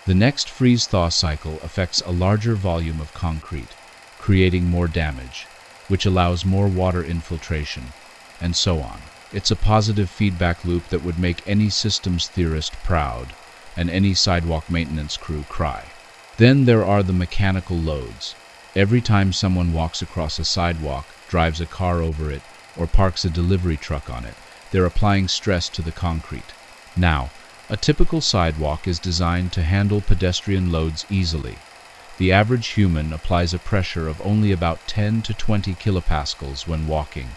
The next freeze-thaw cycle affects a larger volume of concrete, creating more damage, which allows more water infiltration, and so on. It's a positive feedback loop that would make any systems theorist proud, and any sidewalk maintenance crew cry. Then there are the mechanical loads. Every time someone walks across a sidewalk, drives a car over it, or parks a delivery truck on it, they're applying stress to the concrete. Now, a typical sidewalk is designed to handle pedestrian loads easily. The average human applies a pressure of only about 10 to 20 kilopascals when walking,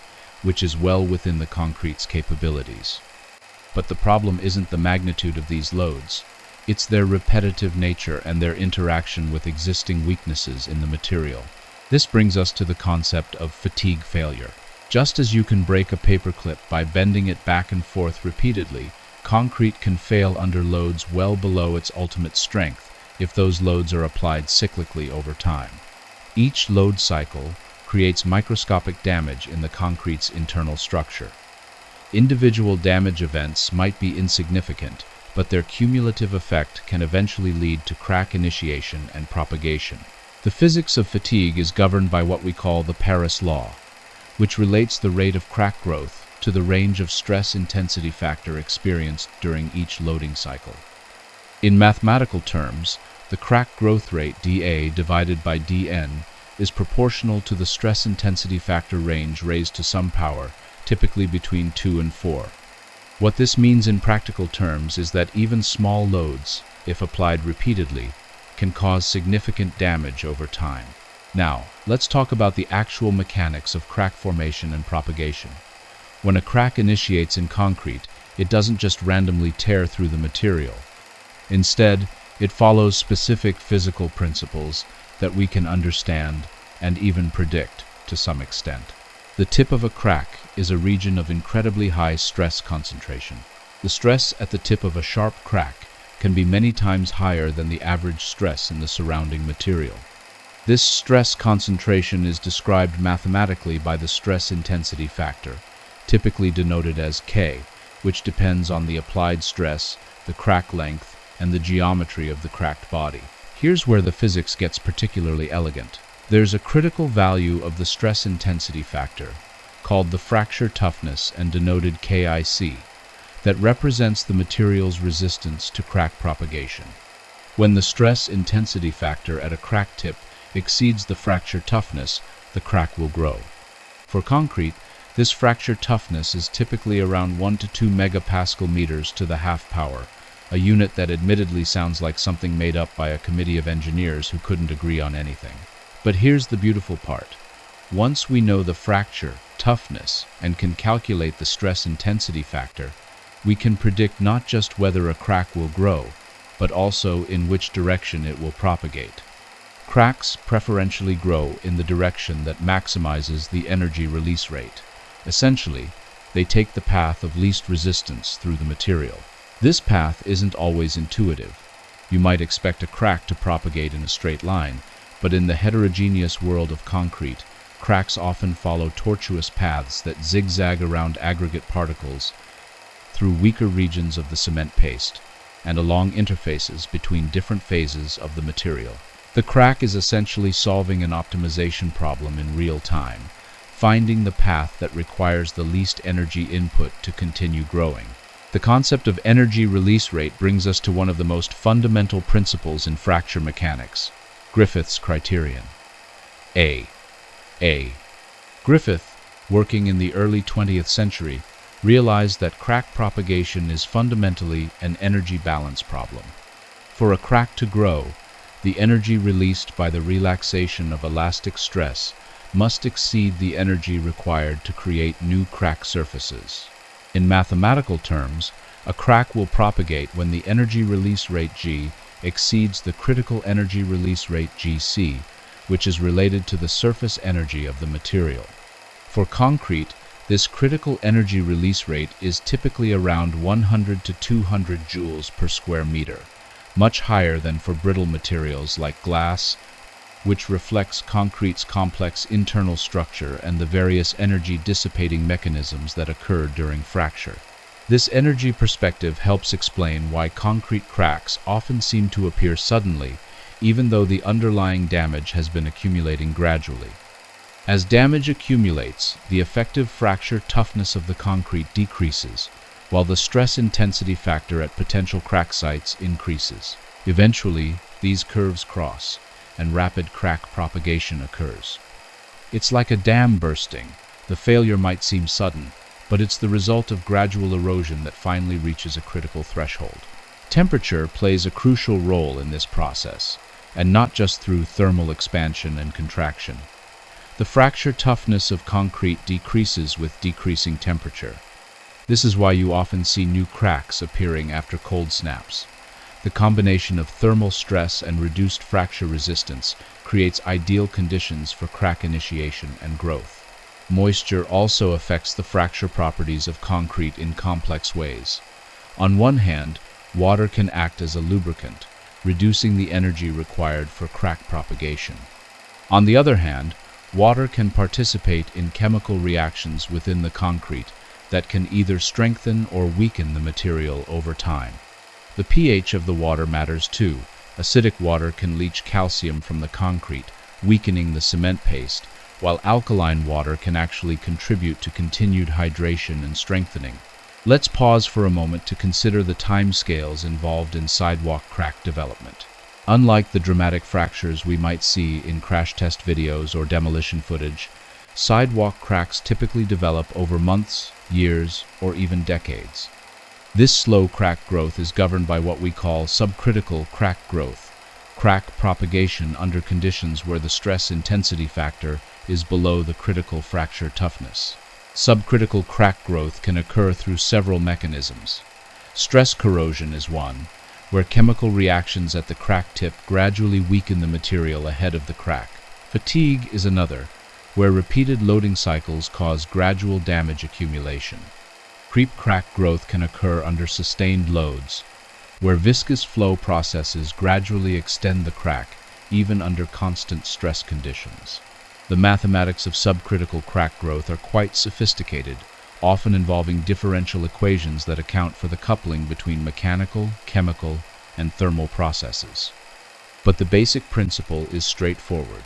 which is well within the concrete's capabilities. But the problem isn't the magnitude of these loads. It's their repetitive nature and their interaction with existing weaknesses in the material. This brings us to the concept of fatigue failure. Just as you can break a paperclip by bending it back and forth repeatedly, concrete can fail under loads well below its ultimate strength if those loads are applied cyclically over time. Each load cycle creates microscopic damage in the concrete's internal structure. Individual damage events might be insignificant, but their cumulative effect can eventually lead to crack initiation and propagation. The physics of fatigue is governed by what we call the Paris law, which relates the rate of crack growth to the range of stress intensity factor experienced during each loading cycle. In mathematical terms, the crack growth rate dA divided by dN is proportional to the stress intensity factor range raised to some power, typically between 2 and 4. What this means in practical terms is that even small loads, if applied repeatedly, can cause significant damage over time. Now, let's talk about the actual mechanics of crack formation and propagation. When a crack initiates in concrete, it doesn't just randomly tear through the material. Instead, it follows specific physical principles that we can understand and even predict to some extent. The tip of a crack is a region of incredibly high stress concentration. The stress at the tip of a sharp crack can be many times higher than the average stress in the surrounding material. This stress concentration is described mathematically by the stress intensity factor, typically denoted as K, which depends on the applied stress, the crack length, and the geometry of the cracked body. Here's where the physics gets particularly elegant. There's a critical value of the stress intensity factor, called the fracture toughness and denoted KIC, that represents the material's resistance to crack propagation. When the stress intensity factor at a crack tip exceeds the fracture toughness, the crack will grow. For concrete, this fracture toughness is typically around 1 to 2 megapascal meters to the half power, a unit that admittedly sounds like something made up by a committee of engineers who couldn't agree on anything. But here's the beautiful part. Once we know the fracture toughness and can calculate the stress intensity factor, we can predict not just whether a crack will grow, but also in which direction it will propagate. Cracks preferentially grow in the direction that maximizes the energy release rate. Essentially, they take the path of least resistance through the material. This path isn't always intuitive. You might expect a crack to propagate in a straight line, but in the heterogeneous world of concrete, cracks often follow tortuous paths that zigzag around aggregate particles, through weaker regions of the cement paste, and along interfaces between different phases of the material. The crack is essentially solving an optimization problem in real time, finding the path that requires the least energy input to continue growing. The concept of energy release rate brings us to one of the most fundamental principles in fracture mechanics, Griffith's criterion. A. Griffith, working in the early 20th century, realized that crack propagation is fundamentally an energy balance problem. For a crack to grow, the energy released by the relaxation of elastic stress must exceed the energy required to create new crack surfaces. In mathematical terms, a crack will propagate when the energy release rate G exceeds the critical energy release rate Gc, which is related to the surface energy of the material. For concrete, this critical energy release rate is typically around 100 to 200 joules per square meter, much higher than for brittle materials like glass, which reflects concrete's complex internal structure and the various energy-dissipating mechanisms that occur during fracture. This energy perspective helps explain why concrete cracks often seem to appear suddenly, even though the underlying damage has been accumulating gradually. As damage accumulates, the effective fracture toughness of the concrete decreases, while the stress intensity factor at potential crack sites increases. Eventually, these curves cross, and rapid crack propagation occurs. It's like a dam bursting. The failure might seem sudden, but it's the result of gradual erosion that finally reaches a critical threshold. Temperature plays a crucial role in this process, and not just through thermal expansion and contraction. The fracture toughness of concrete decreases with decreasing temperature. This is why you often see new cracks appearing after cold snaps. The combination of thermal stress and reduced fracture resistance creates ideal conditions for crack initiation and growth. Moisture also affects the fracture properties of concrete in complex ways. On one hand, water can act as a lubricant, reducing the energy required for crack propagation. On the other hand, water can participate in chemical reactions within the concrete that can either strengthen or weaken the material over time. The pH of the water matters too. Acidic water can leach calcium from the concrete, weakening the cement paste, while alkaline water can actually contribute to continued hydration and strengthening. Let's pause for a moment to consider the timescales involved in sidewalk crack development. Unlike the dramatic fractures we might see in crash test videos or demolition footage, sidewalk cracks typically develop over months, years, or even decades. This slow crack growth is governed by what we call subcritical crack growth, crack propagation under conditions where the stress intensity factor is below the critical fracture toughness. Subcritical crack growth can occur through several mechanisms. Stress corrosion is one, where chemical reactions at the crack tip gradually weaken the material ahead of the crack. Fatigue is another, where repeated loading cycles cause gradual damage accumulation. Creep crack growth can occur under sustained loads, where viscous flow processes gradually extend the crack, even under constant stress conditions. The mathematics of subcritical crack growth are quite sophisticated, often involving differential equations that account for the coupling between mechanical, chemical, and thermal processes. But the basic principle is straightforward.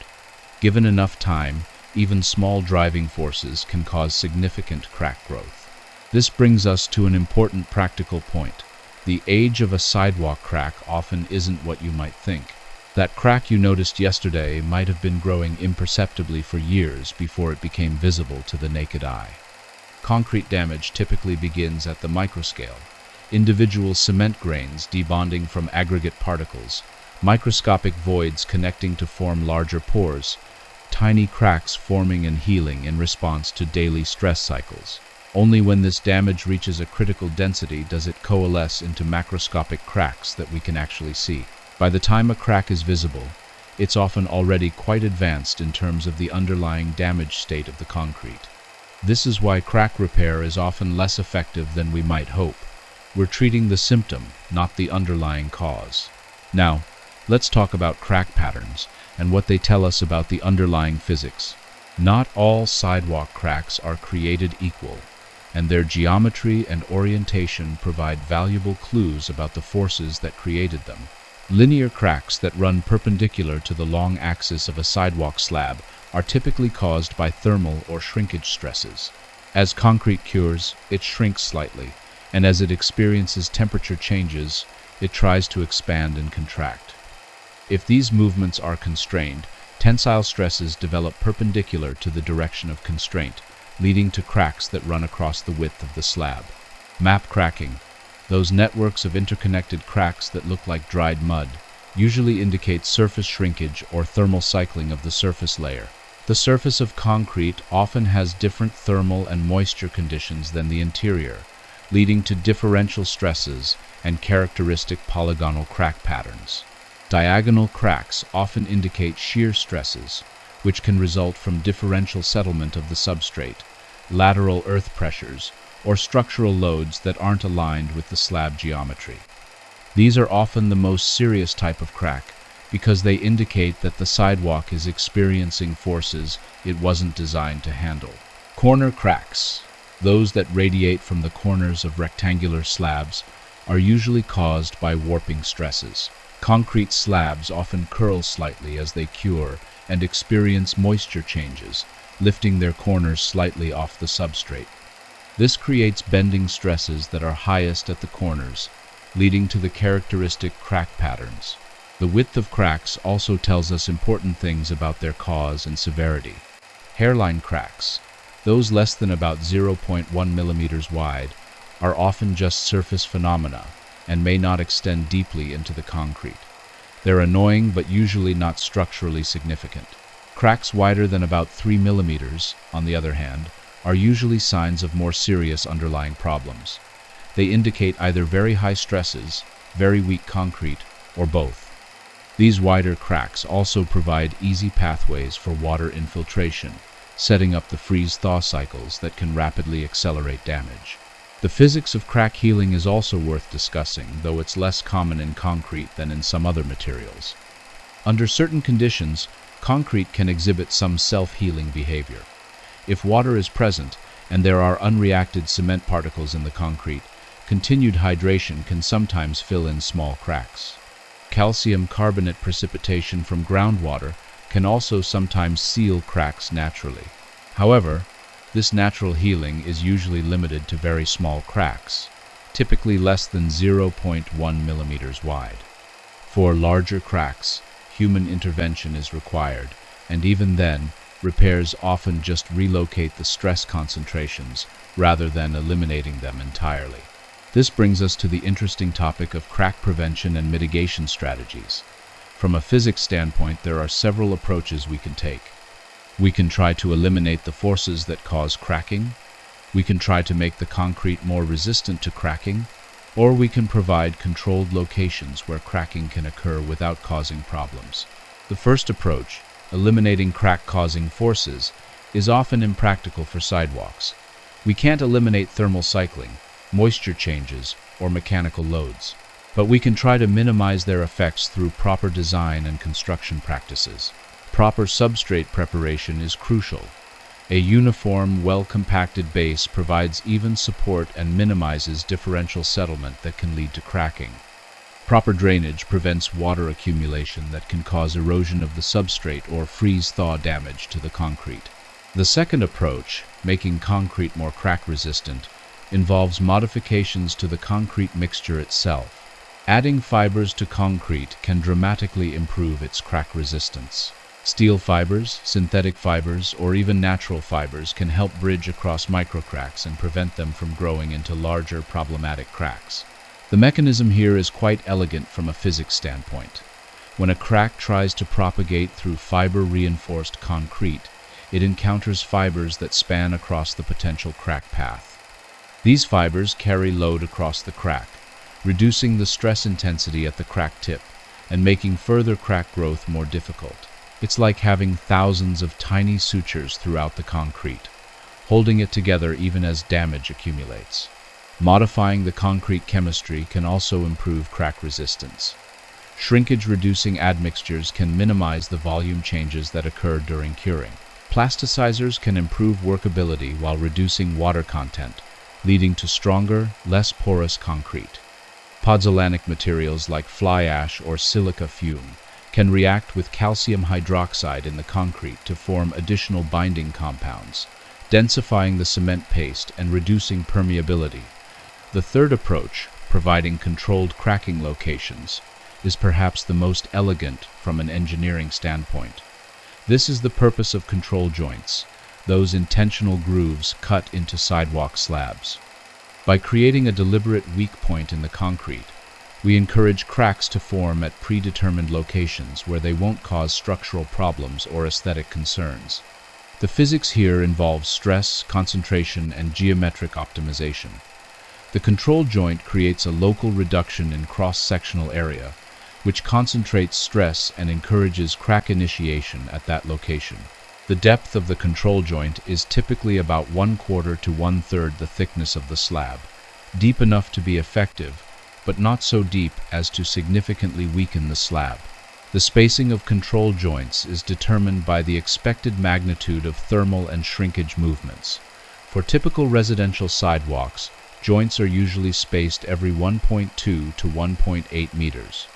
Given enough time, even small driving forces can cause significant crack growth. This brings us to an important practical point. The age of a sidewalk crack often isn't what you might think. That crack you noticed yesterday might have been growing imperceptibly for years before it became visible to the naked eye. Concrete damage typically begins at the microscale, individual cement grains debonding from aggregate particles, microscopic voids connecting to form larger pores, tiny cracks forming and healing in response to daily stress cycles. Only when this damage reaches a critical density does it coalesce into macroscopic cracks that we can actually see. By the time a crack is visible, it's often already quite advanced in terms of the underlying damage state of the concrete. This is why crack repair is often less effective than we might hope. We're treating the symptom, not the underlying cause. Now, let's talk about crack patterns and what they tell us about the underlying physics. Not all sidewalk cracks are created equal, and their geometry and orientation provide valuable clues about the forces that created them. Linear cracks that run perpendicular to the long axis of a sidewalk slab are typically caused by thermal or shrinkage stresses. As concrete cures, it shrinks slightly, and as it experiences temperature changes, it tries to expand and contract. If these movements are constrained, tensile stresses develop perpendicular to the direction of constraint, leading to cracks that run across the width of the slab. Map cracking, those networks of interconnected cracks that look like dried mud, usually indicate surface shrinkage or thermal cycling of the surface layer. The surface of concrete often has different thermal and moisture conditions than the interior, leading to differential stresses and characteristic polygonal crack patterns. Diagonal cracks often indicate shear stresses, which can result from differential settlement of the substrate, lateral earth pressures, or structural loads that aren't aligned with the slab geometry. These are often the most serious type of crack because they indicate that the sidewalk is experiencing forces it wasn't designed to handle. Corner cracks, those that radiate from the corners of rectangular slabs, are usually caused by warping stresses. Concrete slabs often curl slightly as they cure and experience moisture changes, lifting their corners slightly off the substrate. This creates bending stresses that are highest at the corners, leading to the characteristic crack patterns. The width of cracks also tells us important things about their cause and severity. Hairline cracks, those less than about 0.1 millimeters wide, are often just surface phenomena and may not extend deeply into the concrete. They're annoying but usually not structurally significant. Cracks wider than about 3 millimeters, on the other hand, are usually signs of more serious underlying problems. They indicate either very high stresses, very weak concrete, or both. These wider cracks also provide easy pathways for water infiltration, setting up the freeze-thaw cycles that can rapidly accelerate damage. The physics of crack healing is also worth discussing, though it's less common in concrete than in some other materials. Under certain conditions, concrete can exhibit some self-healing behavior. If water is present and there are unreacted cement particles in the concrete, continued hydration can sometimes fill in small cracks. Calcium carbonate precipitation from groundwater can also sometimes seal cracks naturally. However, this natural healing is usually limited to very small cracks, typically less than 0.1 millimeters wide. For larger cracks, human intervention is required, and even then, repairs often just relocate the stress concentrations rather than eliminating them entirely. This brings us to the interesting topic of crack prevention and mitigation strategies. From a physics standpoint, there are several approaches we can take. We can try to eliminate the forces that cause cracking, we can try to make the concrete more resistant to cracking, or we can provide controlled locations where cracking can occur without causing problems. The first approach, eliminating crack-causing forces, is often impractical for sidewalks. We can't eliminate thermal cycling, moisture changes, or mechanical loads, but we can try to minimize their effects through proper design and construction practices. Proper substrate preparation is crucial. A uniform, well-compacted base provides even support and minimizes differential settlement that can lead to cracking. Proper drainage prevents water accumulation that can cause erosion of the substrate or freeze-thaw damage to the concrete. The second approach, making concrete more crack-resistant, involves modifications to the concrete mixture itself. Adding fibers to concrete can dramatically improve its crack resistance. Steel fibers, synthetic fibers, or even natural fibers can help bridge across microcracks and prevent them from growing into larger problematic cracks. The mechanism here is quite elegant from a physics standpoint. When a crack tries to propagate through fiber-reinforced concrete, it encounters fibers that span across the potential crack path. These fibers carry load across the crack, reducing the stress intensity at the crack tip and making further crack growth more difficult. It's like having thousands of tiny sutures throughout the concrete, holding it together even as damage accumulates. Modifying the concrete chemistry can also improve crack resistance. Shrinkage-reducing admixtures can minimize the volume changes that occur during curing. Plasticizers can improve workability while reducing water content, leading to stronger, less porous concrete. Pozzolanic materials like fly ash or silica fume can react with calcium hydroxide in the concrete to form additional binding compounds, densifying the cement paste and reducing permeability. The third approach, providing controlled cracking locations, is perhaps the most elegant from an engineering standpoint. This is the purpose of control joints, those intentional grooves cut into sidewalk slabs. By creating a deliberate weak point in the concrete, we encourage cracks to form at predetermined locations where they won't cause structural problems or aesthetic concerns. The physics here involves stress, concentration, and geometric optimization. The control joint creates a local reduction in cross-sectional area, which concentrates stress and encourages crack initiation at that location. The depth of the control joint is typically about 1/4 to 1/3 the thickness of the slab, deep enough to be effective, but not so deep as to significantly weaken the slab. The spacing of control joints is determined by the expected magnitude of thermal and shrinkage movements. For typical residential sidewalks, joints are usually spaced every 1.2 to 1.8 meters.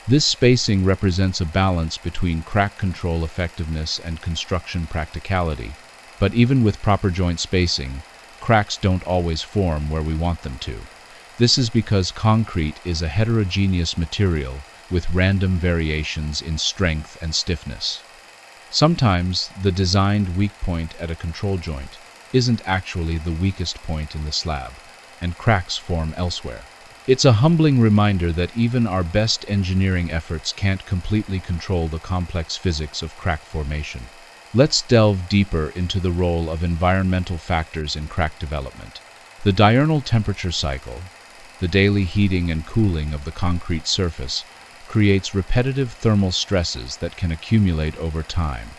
This spacing represents a balance between crack control effectiveness and construction practicality, but even with proper joint spacing, cracks don't always form where we want them to. This is because concrete is a heterogeneous material with random variations in strength and stiffness. Sometimes the designed weak point at a control joint isn't actually the weakest point in the slab, and cracks form elsewhere. It's a humbling reminder that even our best engineering efforts can't completely control the complex physics of crack formation. Let's delve deeper into the role of environmental factors in crack development. The diurnal temperature cycle, the daily heating and cooling of the concrete surface, creates repetitive thermal stresses that can accumulate over time.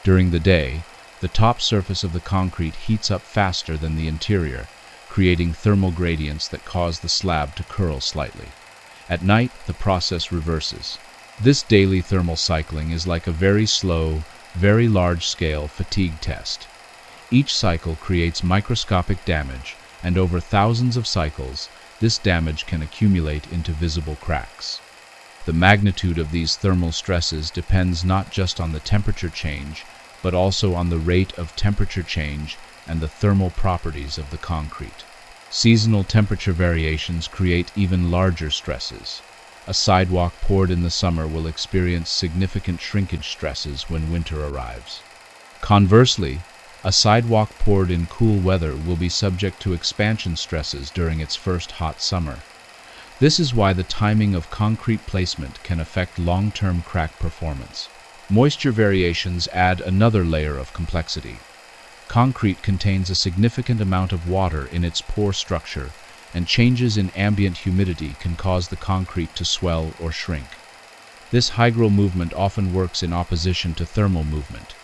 During the day, the top surface of the concrete heats up faster than the interior, creating thermal gradients that cause the slab to curl slightly. At night, the process reverses. This daily thermal cycling is like a very slow, very large-scale fatigue test. Each cycle creates microscopic damage, and over thousands of cycles, this damage can accumulate into visible cracks. The magnitude of these thermal stresses depends not just on the temperature change, but also on the rate of temperature change and the thermal properties of the concrete. Seasonal temperature variations create even larger stresses. A sidewalk poured in the summer will experience significant shrinkage stresses when winter arrives. Conversely, a sidewalk poured in cool weather will be subject to expansion stresses during its first hot summer. This is why the timing of concrete placement can affect long-term crack performance. Moisture variations add another layer of complexity. Concrete contains a significant amount of water in its pore structure, and changes in ambient humidity can cause the concrete to swell or shrink. This hygral movement often works in opposition to thermal movement.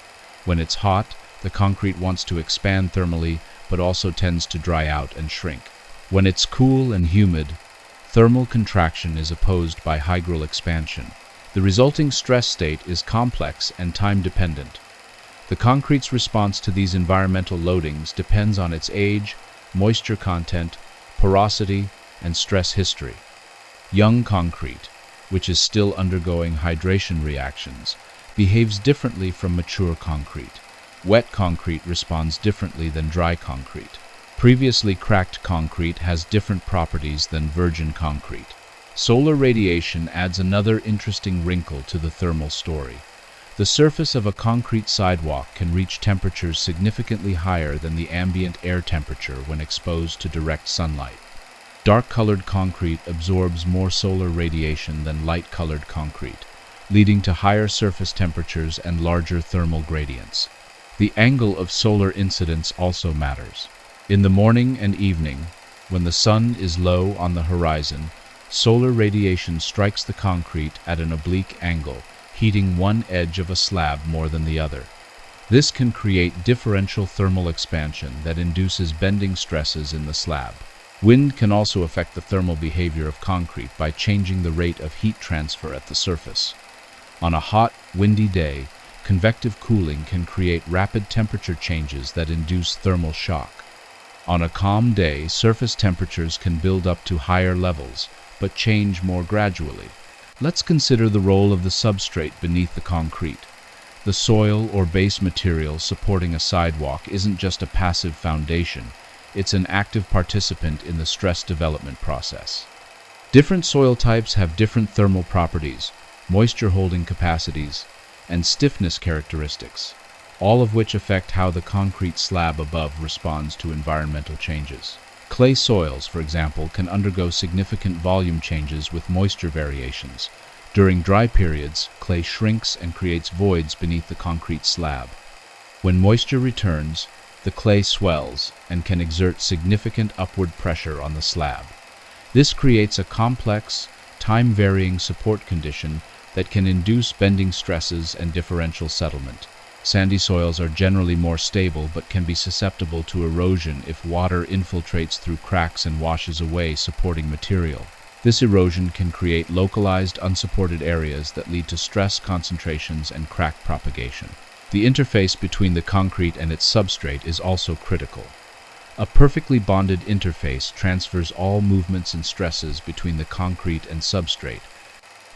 When it's hot, the concrete wants to expand thermally, but also tends to dry out and shrink. When it's cool and humid, thermal contraction is opposed by hygral expansion. The resulting stress state is complex and time-dependent. The concrete's response to these environmental loadings depends on its age, moisture content, porosity, and stress history. Young concrete, which is still undergoing hydration reactions, behaves differently from mature concrete. Wet concrete responds differently than dry concrete. Previously cracked concrete has different properties than virgin concrete. Solar radiation adds another interesting wrinkle to the thermal story. The surface of a concrete sidewalk can reach temperatures significantly higher than the ambient air temperature when exposed to direct sunlight. Dark-colored concrete absorbs more solar radiation than light-colored concrete, leading to higher surface temperatures and larger thermal gradients. The angle of solar incidence also matters. In the morning and evening, when the sun is low on the horizon, solar radiation strikes the concrete at an oblique angle, heating one edge of a slab more than the other. This can create differential thermal expansion that induces bending stresses in the slab. Wind can also affect the thermal behavior of concrete by changing the rate of heat transfer at the surface. On a hot, windy day, convective cooling can create rapid temperature changes that induce thermal shock. On a calm day, surface temperatures can build up to higher levels, but change more gradually. Let's consider the role of the substrate beneath the concrete. The soil or base material supporting a sidewalk isn't just a passive foundation, it's an active participant in the stress development process. Different soil types have different thermal properties, moisture-holding capacities, and stiffness characteristics, all of which affect how the concrete slab above responds to environmental changes. Clay soils, for example, can undergo significant volume changes with moisture variations. During dry periods, clay shrinks and creates voids beneath the concrete slab. When moisture returns, the clay swells and can exert significant upward pressure on the slab. This creates a complex, time-varying support condition that can induce bending stresses and differential settlement. Sandy soils are generally more stable but can be susceptible to erosion if water infiltrates through cracks and washes away supporting material. This erosion can create localized, unsupported areas that lead to stress concentrations and crack propagation. The interface between the concrete and its substrate is also critical. A perfectly bonded interface transfers all movements and stresses between the concrete and substrate.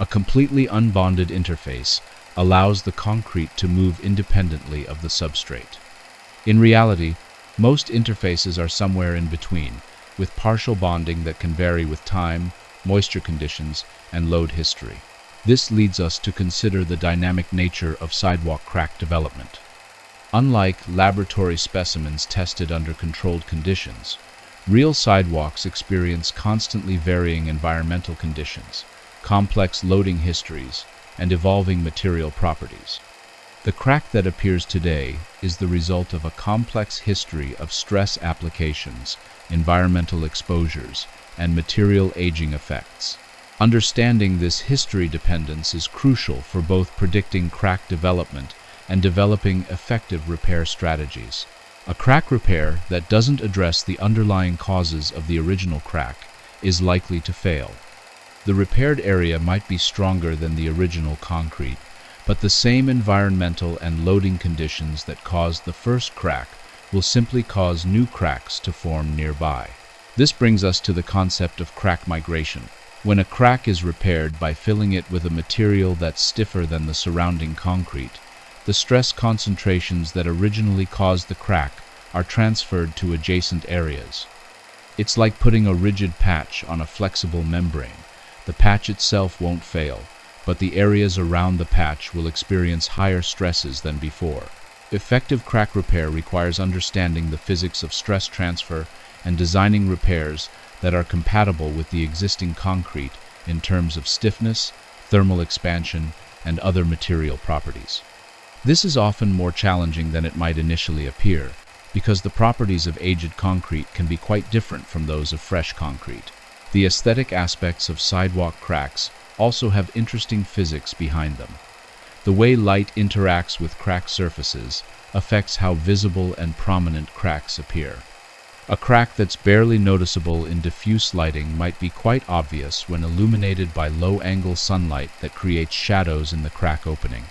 A completely unbonded interface allows the concrete to move independently of the substrate. In reality, most interfaces are somewhere in between, with partial bonding that can vary with time, moisture conditions, and load history. This leads us to consider the dynamic nature of sidewalk crack development. Unlike laboratory specimens tested under controlled conditions, real sidewalks experience constantly varying environmental conditions, complex loading histories, and evolving material properties. The crack that appears today is the result of a complex history of stress applications, environmental exposures, and material aging effects. Understanding this history dependence is crucial for both predicting crack development and developing effective repair strategies. A crack repair that doesn't address the underlying causes of the original crack is likely to fail. The repaired area might be stronger than the original concrete, but the same environmental and loading conditions that caused the first crack will simply cause new cracks to form nearby. This brings us to the concept of crack migration. When a crack is repaired by filling it with a material that's stiffer than the surrounding concrete, the stress concentrations that originally caused the crack are transferred to adjacent areas. It's like putting a rigid patch on a flexible membrane. The patch itself won't fail, but the areas around the patch will experience higher stresses than before. Effective crack repair requires understanding the physics of stress transfer and designing repairs that are compatible with the existing concrete in terms of stiffness, thermal expansion, and other material properties. This is often more challenging than it might initially appear, because the properties of aged concrete can be quite different from those of fresh concrete. The aesthetic aspects of sidewalk cracks also have interesting physics behind them. The way light interacts with cracked surfaces affects how visible and prominent cracks appear. A crack that's barely noticeable in diffuse lighting might be quite obvious when illuminated by low-angle sunlight that creates shadows in the crack opening.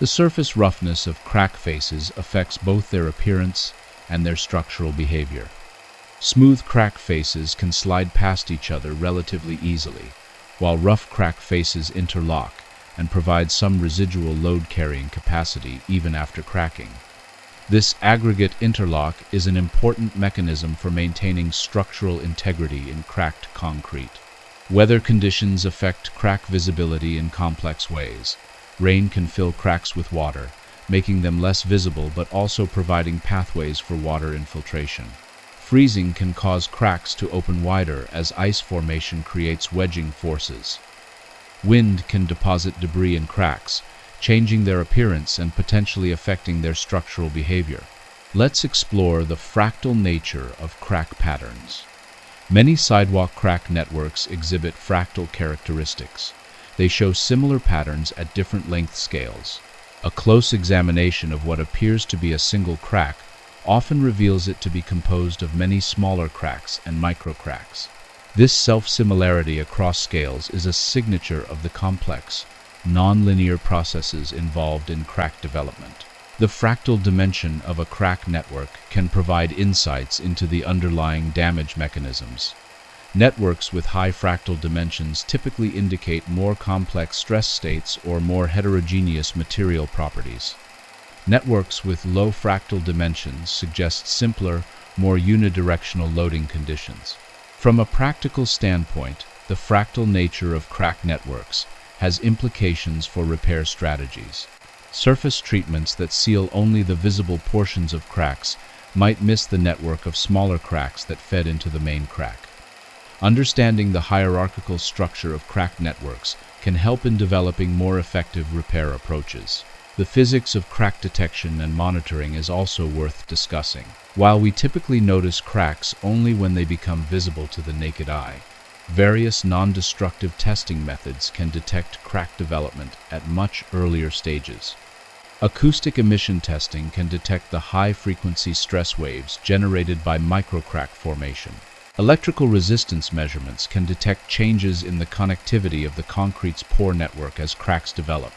The surface roughness of crack faces affects both their appearance and their structural behavior. Smooth crack faces can slide past each other relatively easily, while rough crack faces interlock and provide some residual load-carrying capacity even after cracking. This aggregate interlock is an important mechanism for maintaining structural integrity in cracked concrete. Weather conditions affect crack visibility in complex ways. Rain can fill cracks with water, making them less visible but also providing pathways for water infiltration. Freezing can cause cracks to open wider as ice formation creates wedging forces. Wind can deposit debris in cracks, changing their appearance and potentially affecting their structural behavior. Let's explore the fractal nature of crack patterns. Many sidewalk crack networks exhibit fractal characteristics. They show similar patterns at different length scales. A close examination of what appears to be a single crack often reveals it to be composed of many smaller cracks and microcracks. This self-similarity across scales is a signature of the complex, non-linear processes involved in crack development. The fractal dimension of a crack network can provide insights into the underlying damage mechanisms. Networks with high fractal dimensions typically indicate more complex stress states or more heterogeneous material properties. Networks with low fractal dimensions suggest simpler, more unidirectional loading conditions. From a practical standpoint, the fractal nature of crack networks has implications for repair strategies. Surface treatments that seal only the visible portions of cracks might miss the network of smaller cracks that fed into the main crack. Understanding the hierarchical structure of crack networks can help in developing more effective repair approaches. The physics of crack detection and monitoring is also worth discussing. While we typically notice cracks only when they become visible to the naked eye, various non-destructive testing methods can detect crack development at much earlier stages. Acoustic emission testing can detect the high-frequency stress waves generated by microcrack formation. Electrical resistance measurements can detect changes in the connectivity of the concrete's pore network as cracks develop.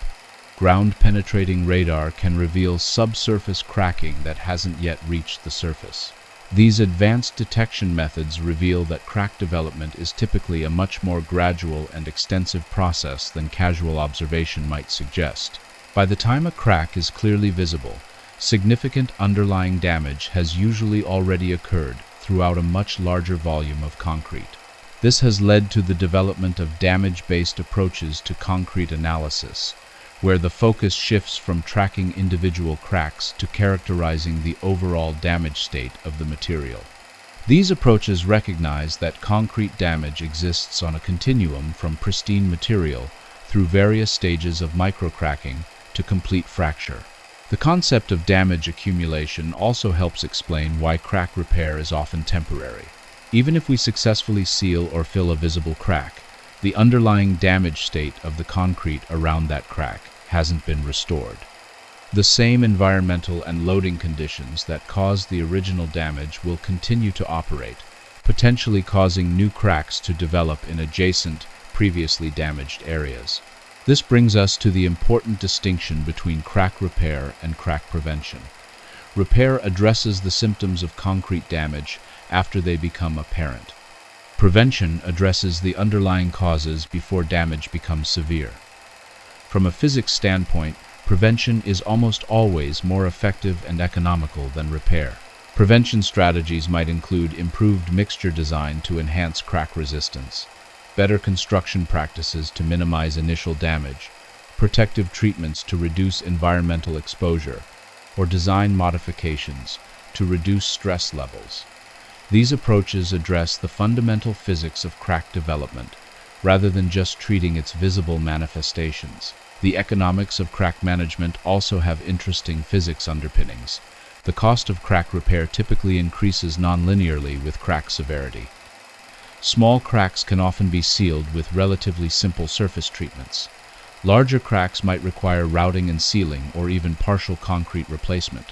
Ground-penetrating radar can reveal subsurface cracking that hasn't yet reached the surface. These advanced detection methods reveal that crack development is typically a much more gradual and extensive process than casual observation might suggest. By the time a crack is clearly visible, significant underlying damage has usually already occurred throughout a much larger volume of concrete. This has led to the development of damage-based approaches to concrete analysis, where the focus shifts from tracking individual cracks to characterizing the overall damage state of the material. These approaches recognize that concrete damage exists on a continuum from pristine material through various stages of microcracking to complete fracture. The concept of damage accumulation also helps explain why crack repair is often temporary. Even if we successfully seal or fill a visible crack, the underlying damage state of the concrete around that crack hasn't been restored. The same environmental and loading conditions that caused the original damage will continue to operate, potentially causing new cracks to develop in adjacent, previously damaged areas. This brings us to the important distinction between crack repair and crack prevention. Repair addresses the symptoms of concrete damage after they become apparent. Prevention addresses the underlying causes before damage becomes severe. From a physics standpoint, prevention is almost always more effective and economical than repair. Prevention strategies might include improved mixture design to enhance crack resistance, better construction practices to minimize initial damage, protective treatments to reduce environmental exposure, or design modifications to reduce stress levels. These approaches address the fundamental physics of crack development, rather than just treating its visible manifestations. The economics of crack management also have interesting physics underpinnings. The cost of crack repair typically increases non-linearly with crack severity. Small cracks can often be sealed with relatively simple surface treatments. Larger cracks might require routing and sealing or even partial concrete replacement.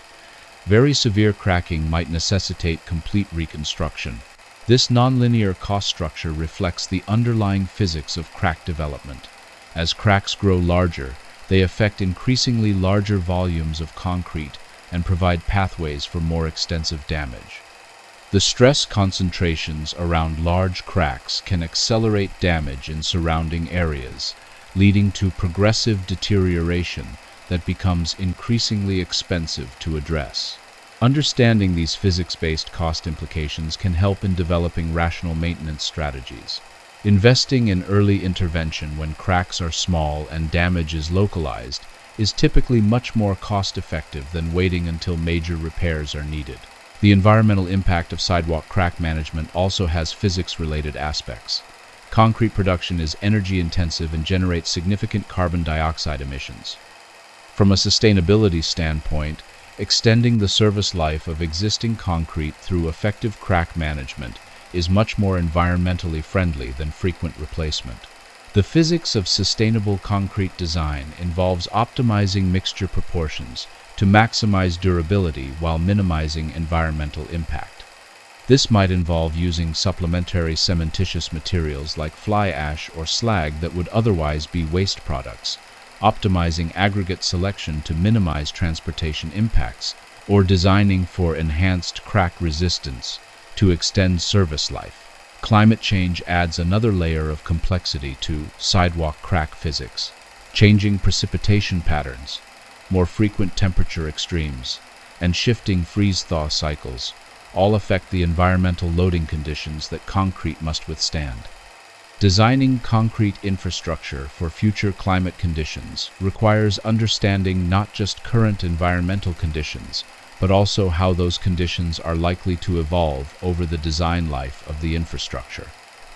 Very severe cracking might necessitate complete reconstruction. This nonlinear cost structure reflects the underlying physics of crack development. As cracks grow larger, they affect increasingly larger volumes of concrete and provide pathways for more extensive damage. The stress concentrations around large cracks can accelerate damage in surrounding areas, leading to progressive deterioration that becomes increasingly expensive to address. Understanding these physics-based cost implications can help in developing rational maintenance strategies. Investing in early intervention when cracks are small and damage is localized is typically much more cost-effective than waiting until major repairs are needed. The environmental impact of sidewalk crack management also has physics-related aspects. Concrete production is energy-intensive and generates significant carbon dioxide emissions. From a sustainability standpoint, extending the service life of existing concrete through effective crack management is much more environmentally friendly than frequent replacement. The physics of sustainable concrete design involves optimizing mixture proportions to maximize durability while minimizing environmental impact. This might involve using supplementary cementitious materials like fly ash or slag that would otherwise be waste products, optimizing aggregate selection to minimize transportation impacts, or designing for enhanced crack resistance to extend service life. Climate change adds another layer of complexity to sidewalk crack physics. Changing precipitation patterns, more frequent temperature extremes, and shifting freeze-thaw cycles all affect the environmental loading conditions that concrete must withstand. Designing concrete infrastructure for future climate conditions requires understanding not just current environmental conditions, but also how those conditions are likely to evolve over the design life of the infrastructure.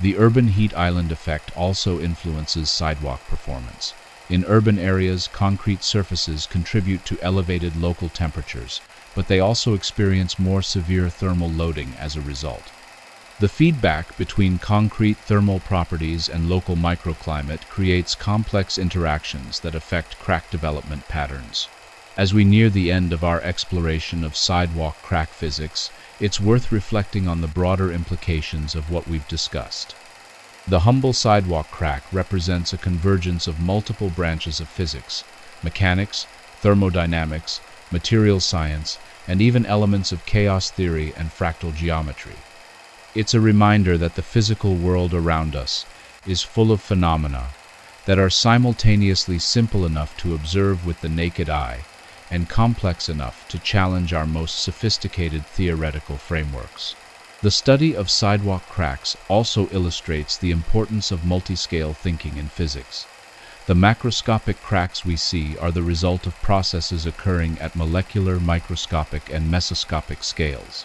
The urban heat island effect also influences sidewalk performance. In urban areas, concrete surfaces contribute to elevated local temperatures, but they also experience more severe thermal loading as a result. The feedback between concrete thermal properties and local microclimate creates complex interactions that affect crack development patterns. As we near the end of our exploration of sidewalk crack physics, it's worth reflecting on the broader implications of what we've discussed. The humble sidewalk crack represents a convergence of multiple branches of physics: mechanics, thermodynamics, material science, and even elements of chaos theory and fractal geometry. It's a reminder that the physical world around us is full of phenomena that are simultaneously simple enough to observe with the naked eye and complex enough to challenge our most sophisticated theoretical frameworks. The study of sidewalk cracks also illustrates the importance of multiscale thinking in physics. The macroscopic cracks we see are the result of processes occurring at molecular, microscopic, and mesoscopic scales.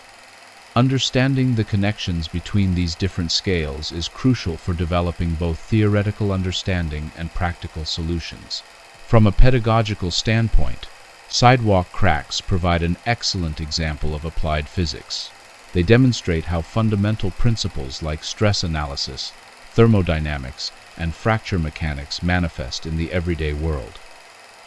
Understanding the connections between these different scales is crucial for developing both theoretical understanding and practical solutions. From a pedagogical standpoint, sidewalk cracks provide an excellent example of applied physics. They demonstrate how fundamental principles like stress analysis, thermodynamics, and fracture mechanics manifest in the everyday world.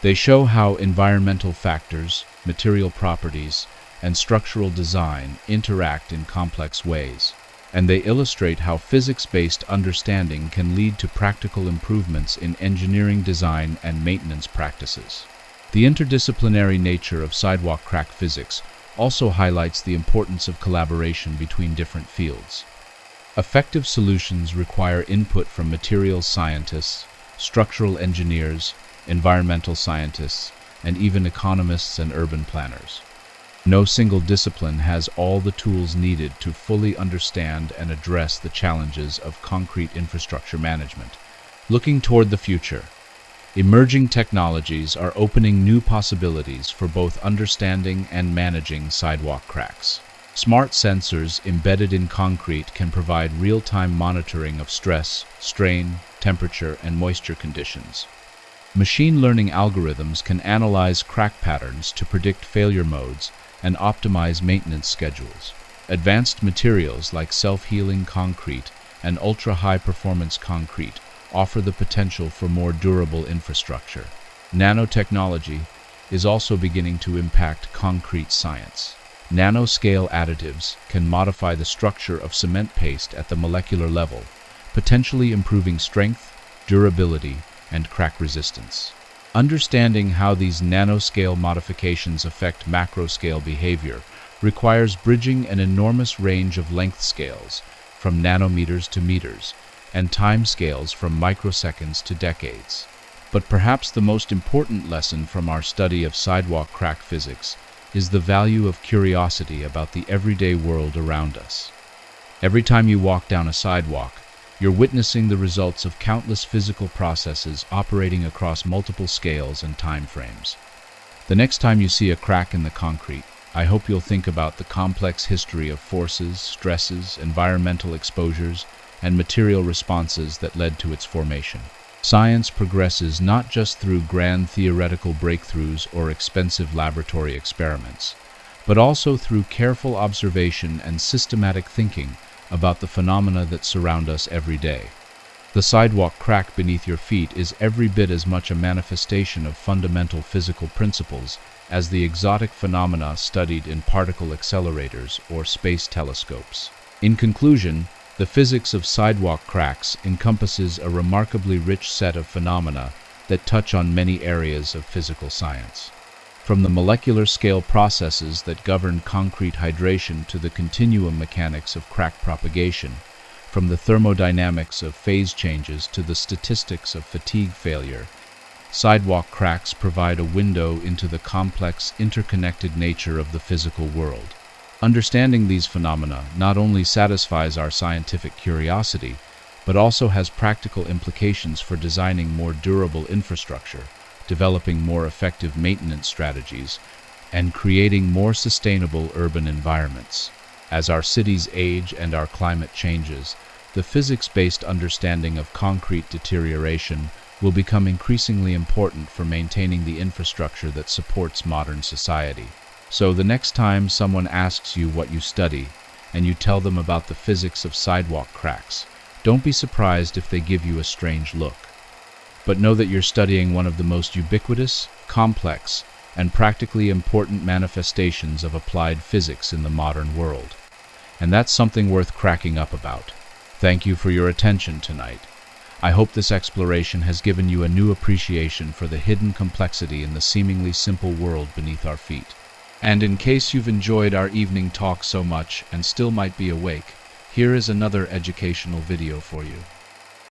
They show how environmental factors, material properties, and structural design interact in complex ways, and they illustrate how physics-based understanding can lead to practical improvements in engineering design and maintenance practices. The interdisciplinary nature of sidewalk crack physics also highlights the importance of collaboration between different fields. Effective solutions require input from materials scientists, structural engineers, environmental scientists, and even economists and urban planners. No single discipline has all the tools needed to fully understand and address the challenges of concrete infrastructure management. Looking toward the future, emerging technologies are opening new possibilities for both understanding and managing sidewalk cracks. Smart sensors embedded in concrete can provide real-time monitoring of stress, strain, temperature, and moisture conditions. Machine learning algorithms can analyze crack patterns to predict failure modes and optimize maintenance schedules. Advanced materials like self-healing concrete and ultra-high-performance concrete offer the potential for more durable infrastructure. Nanotechnology is also beginning to impact concrete science. Nanoscale additives can modify the structure of cement paste at the molecular level, potentially improving strength, durability, and crack resistance. Understanding how these nanoscale modifications affect macroscale behavior requires bridging an enormous range of length scales, from nanometers to meters, and time scales from microseconds to decades. But perhaps the most important lesson from our study of sidewalk crack physics is the value of curiosity about the everyday world around us. Every time you walk down a sidewalk, you're witnessing the results of countless physical processes operating across multiple scales and time frames. The next time you see a crack in the concrete, I hope you'll think about the complex history of forces, stresses, environmental exposures, and material responses that led to its formation. Science progresses not just through grand theoretical breakthroughs or expensive laboratory experiments, but also through careful observation and systematic thinking about the phenomena that surround us every day. The sidewalk crack beneath your feet is every bit as much a manifestation of fundamental physical principles as the exotic phenomena studied in particle accelerators or space telescopes. In conclusion, the physics of sidewalk cracks encompasses a remarkably rich set of phenomena that touch on many areas of physical science. From the molecular scale processes that govern concrete hydration to the continuum mechanics of crack propagation, from the thermodynamics of phase changes to the statistics of fatigue failure, sidewalk cracks provide a window into the complex, interconnected nature of the physical world. Understanding these phenomena not only satisfies our scientific curiosity, but also has practical implications for designing more durable infrastructure, developing more effective maintenance strategies, and creating more sustainable urban environments. As our cities age and our climate changes, the physics-based understanding of concrete deterioration will become increasingly important for maintaining the infrastructure that supports modern society. So the next time someone asks you what you study, and you tell them about the physics of sidewalk cracks, don't be surprised if they give you a strange look. But know that you're studying one of the most ubiquitous, complex, and practically important manifestations of applied physics in the modern world. And that's something worth cracking up about. Thank you for your attention tonight. I hope this exploration has given you a new appreciation for the hidden complexity in the seemingly simple world beneath our feet. And in case you've enjoyed our evening talk so much and still might be awake, here is another educational video for you.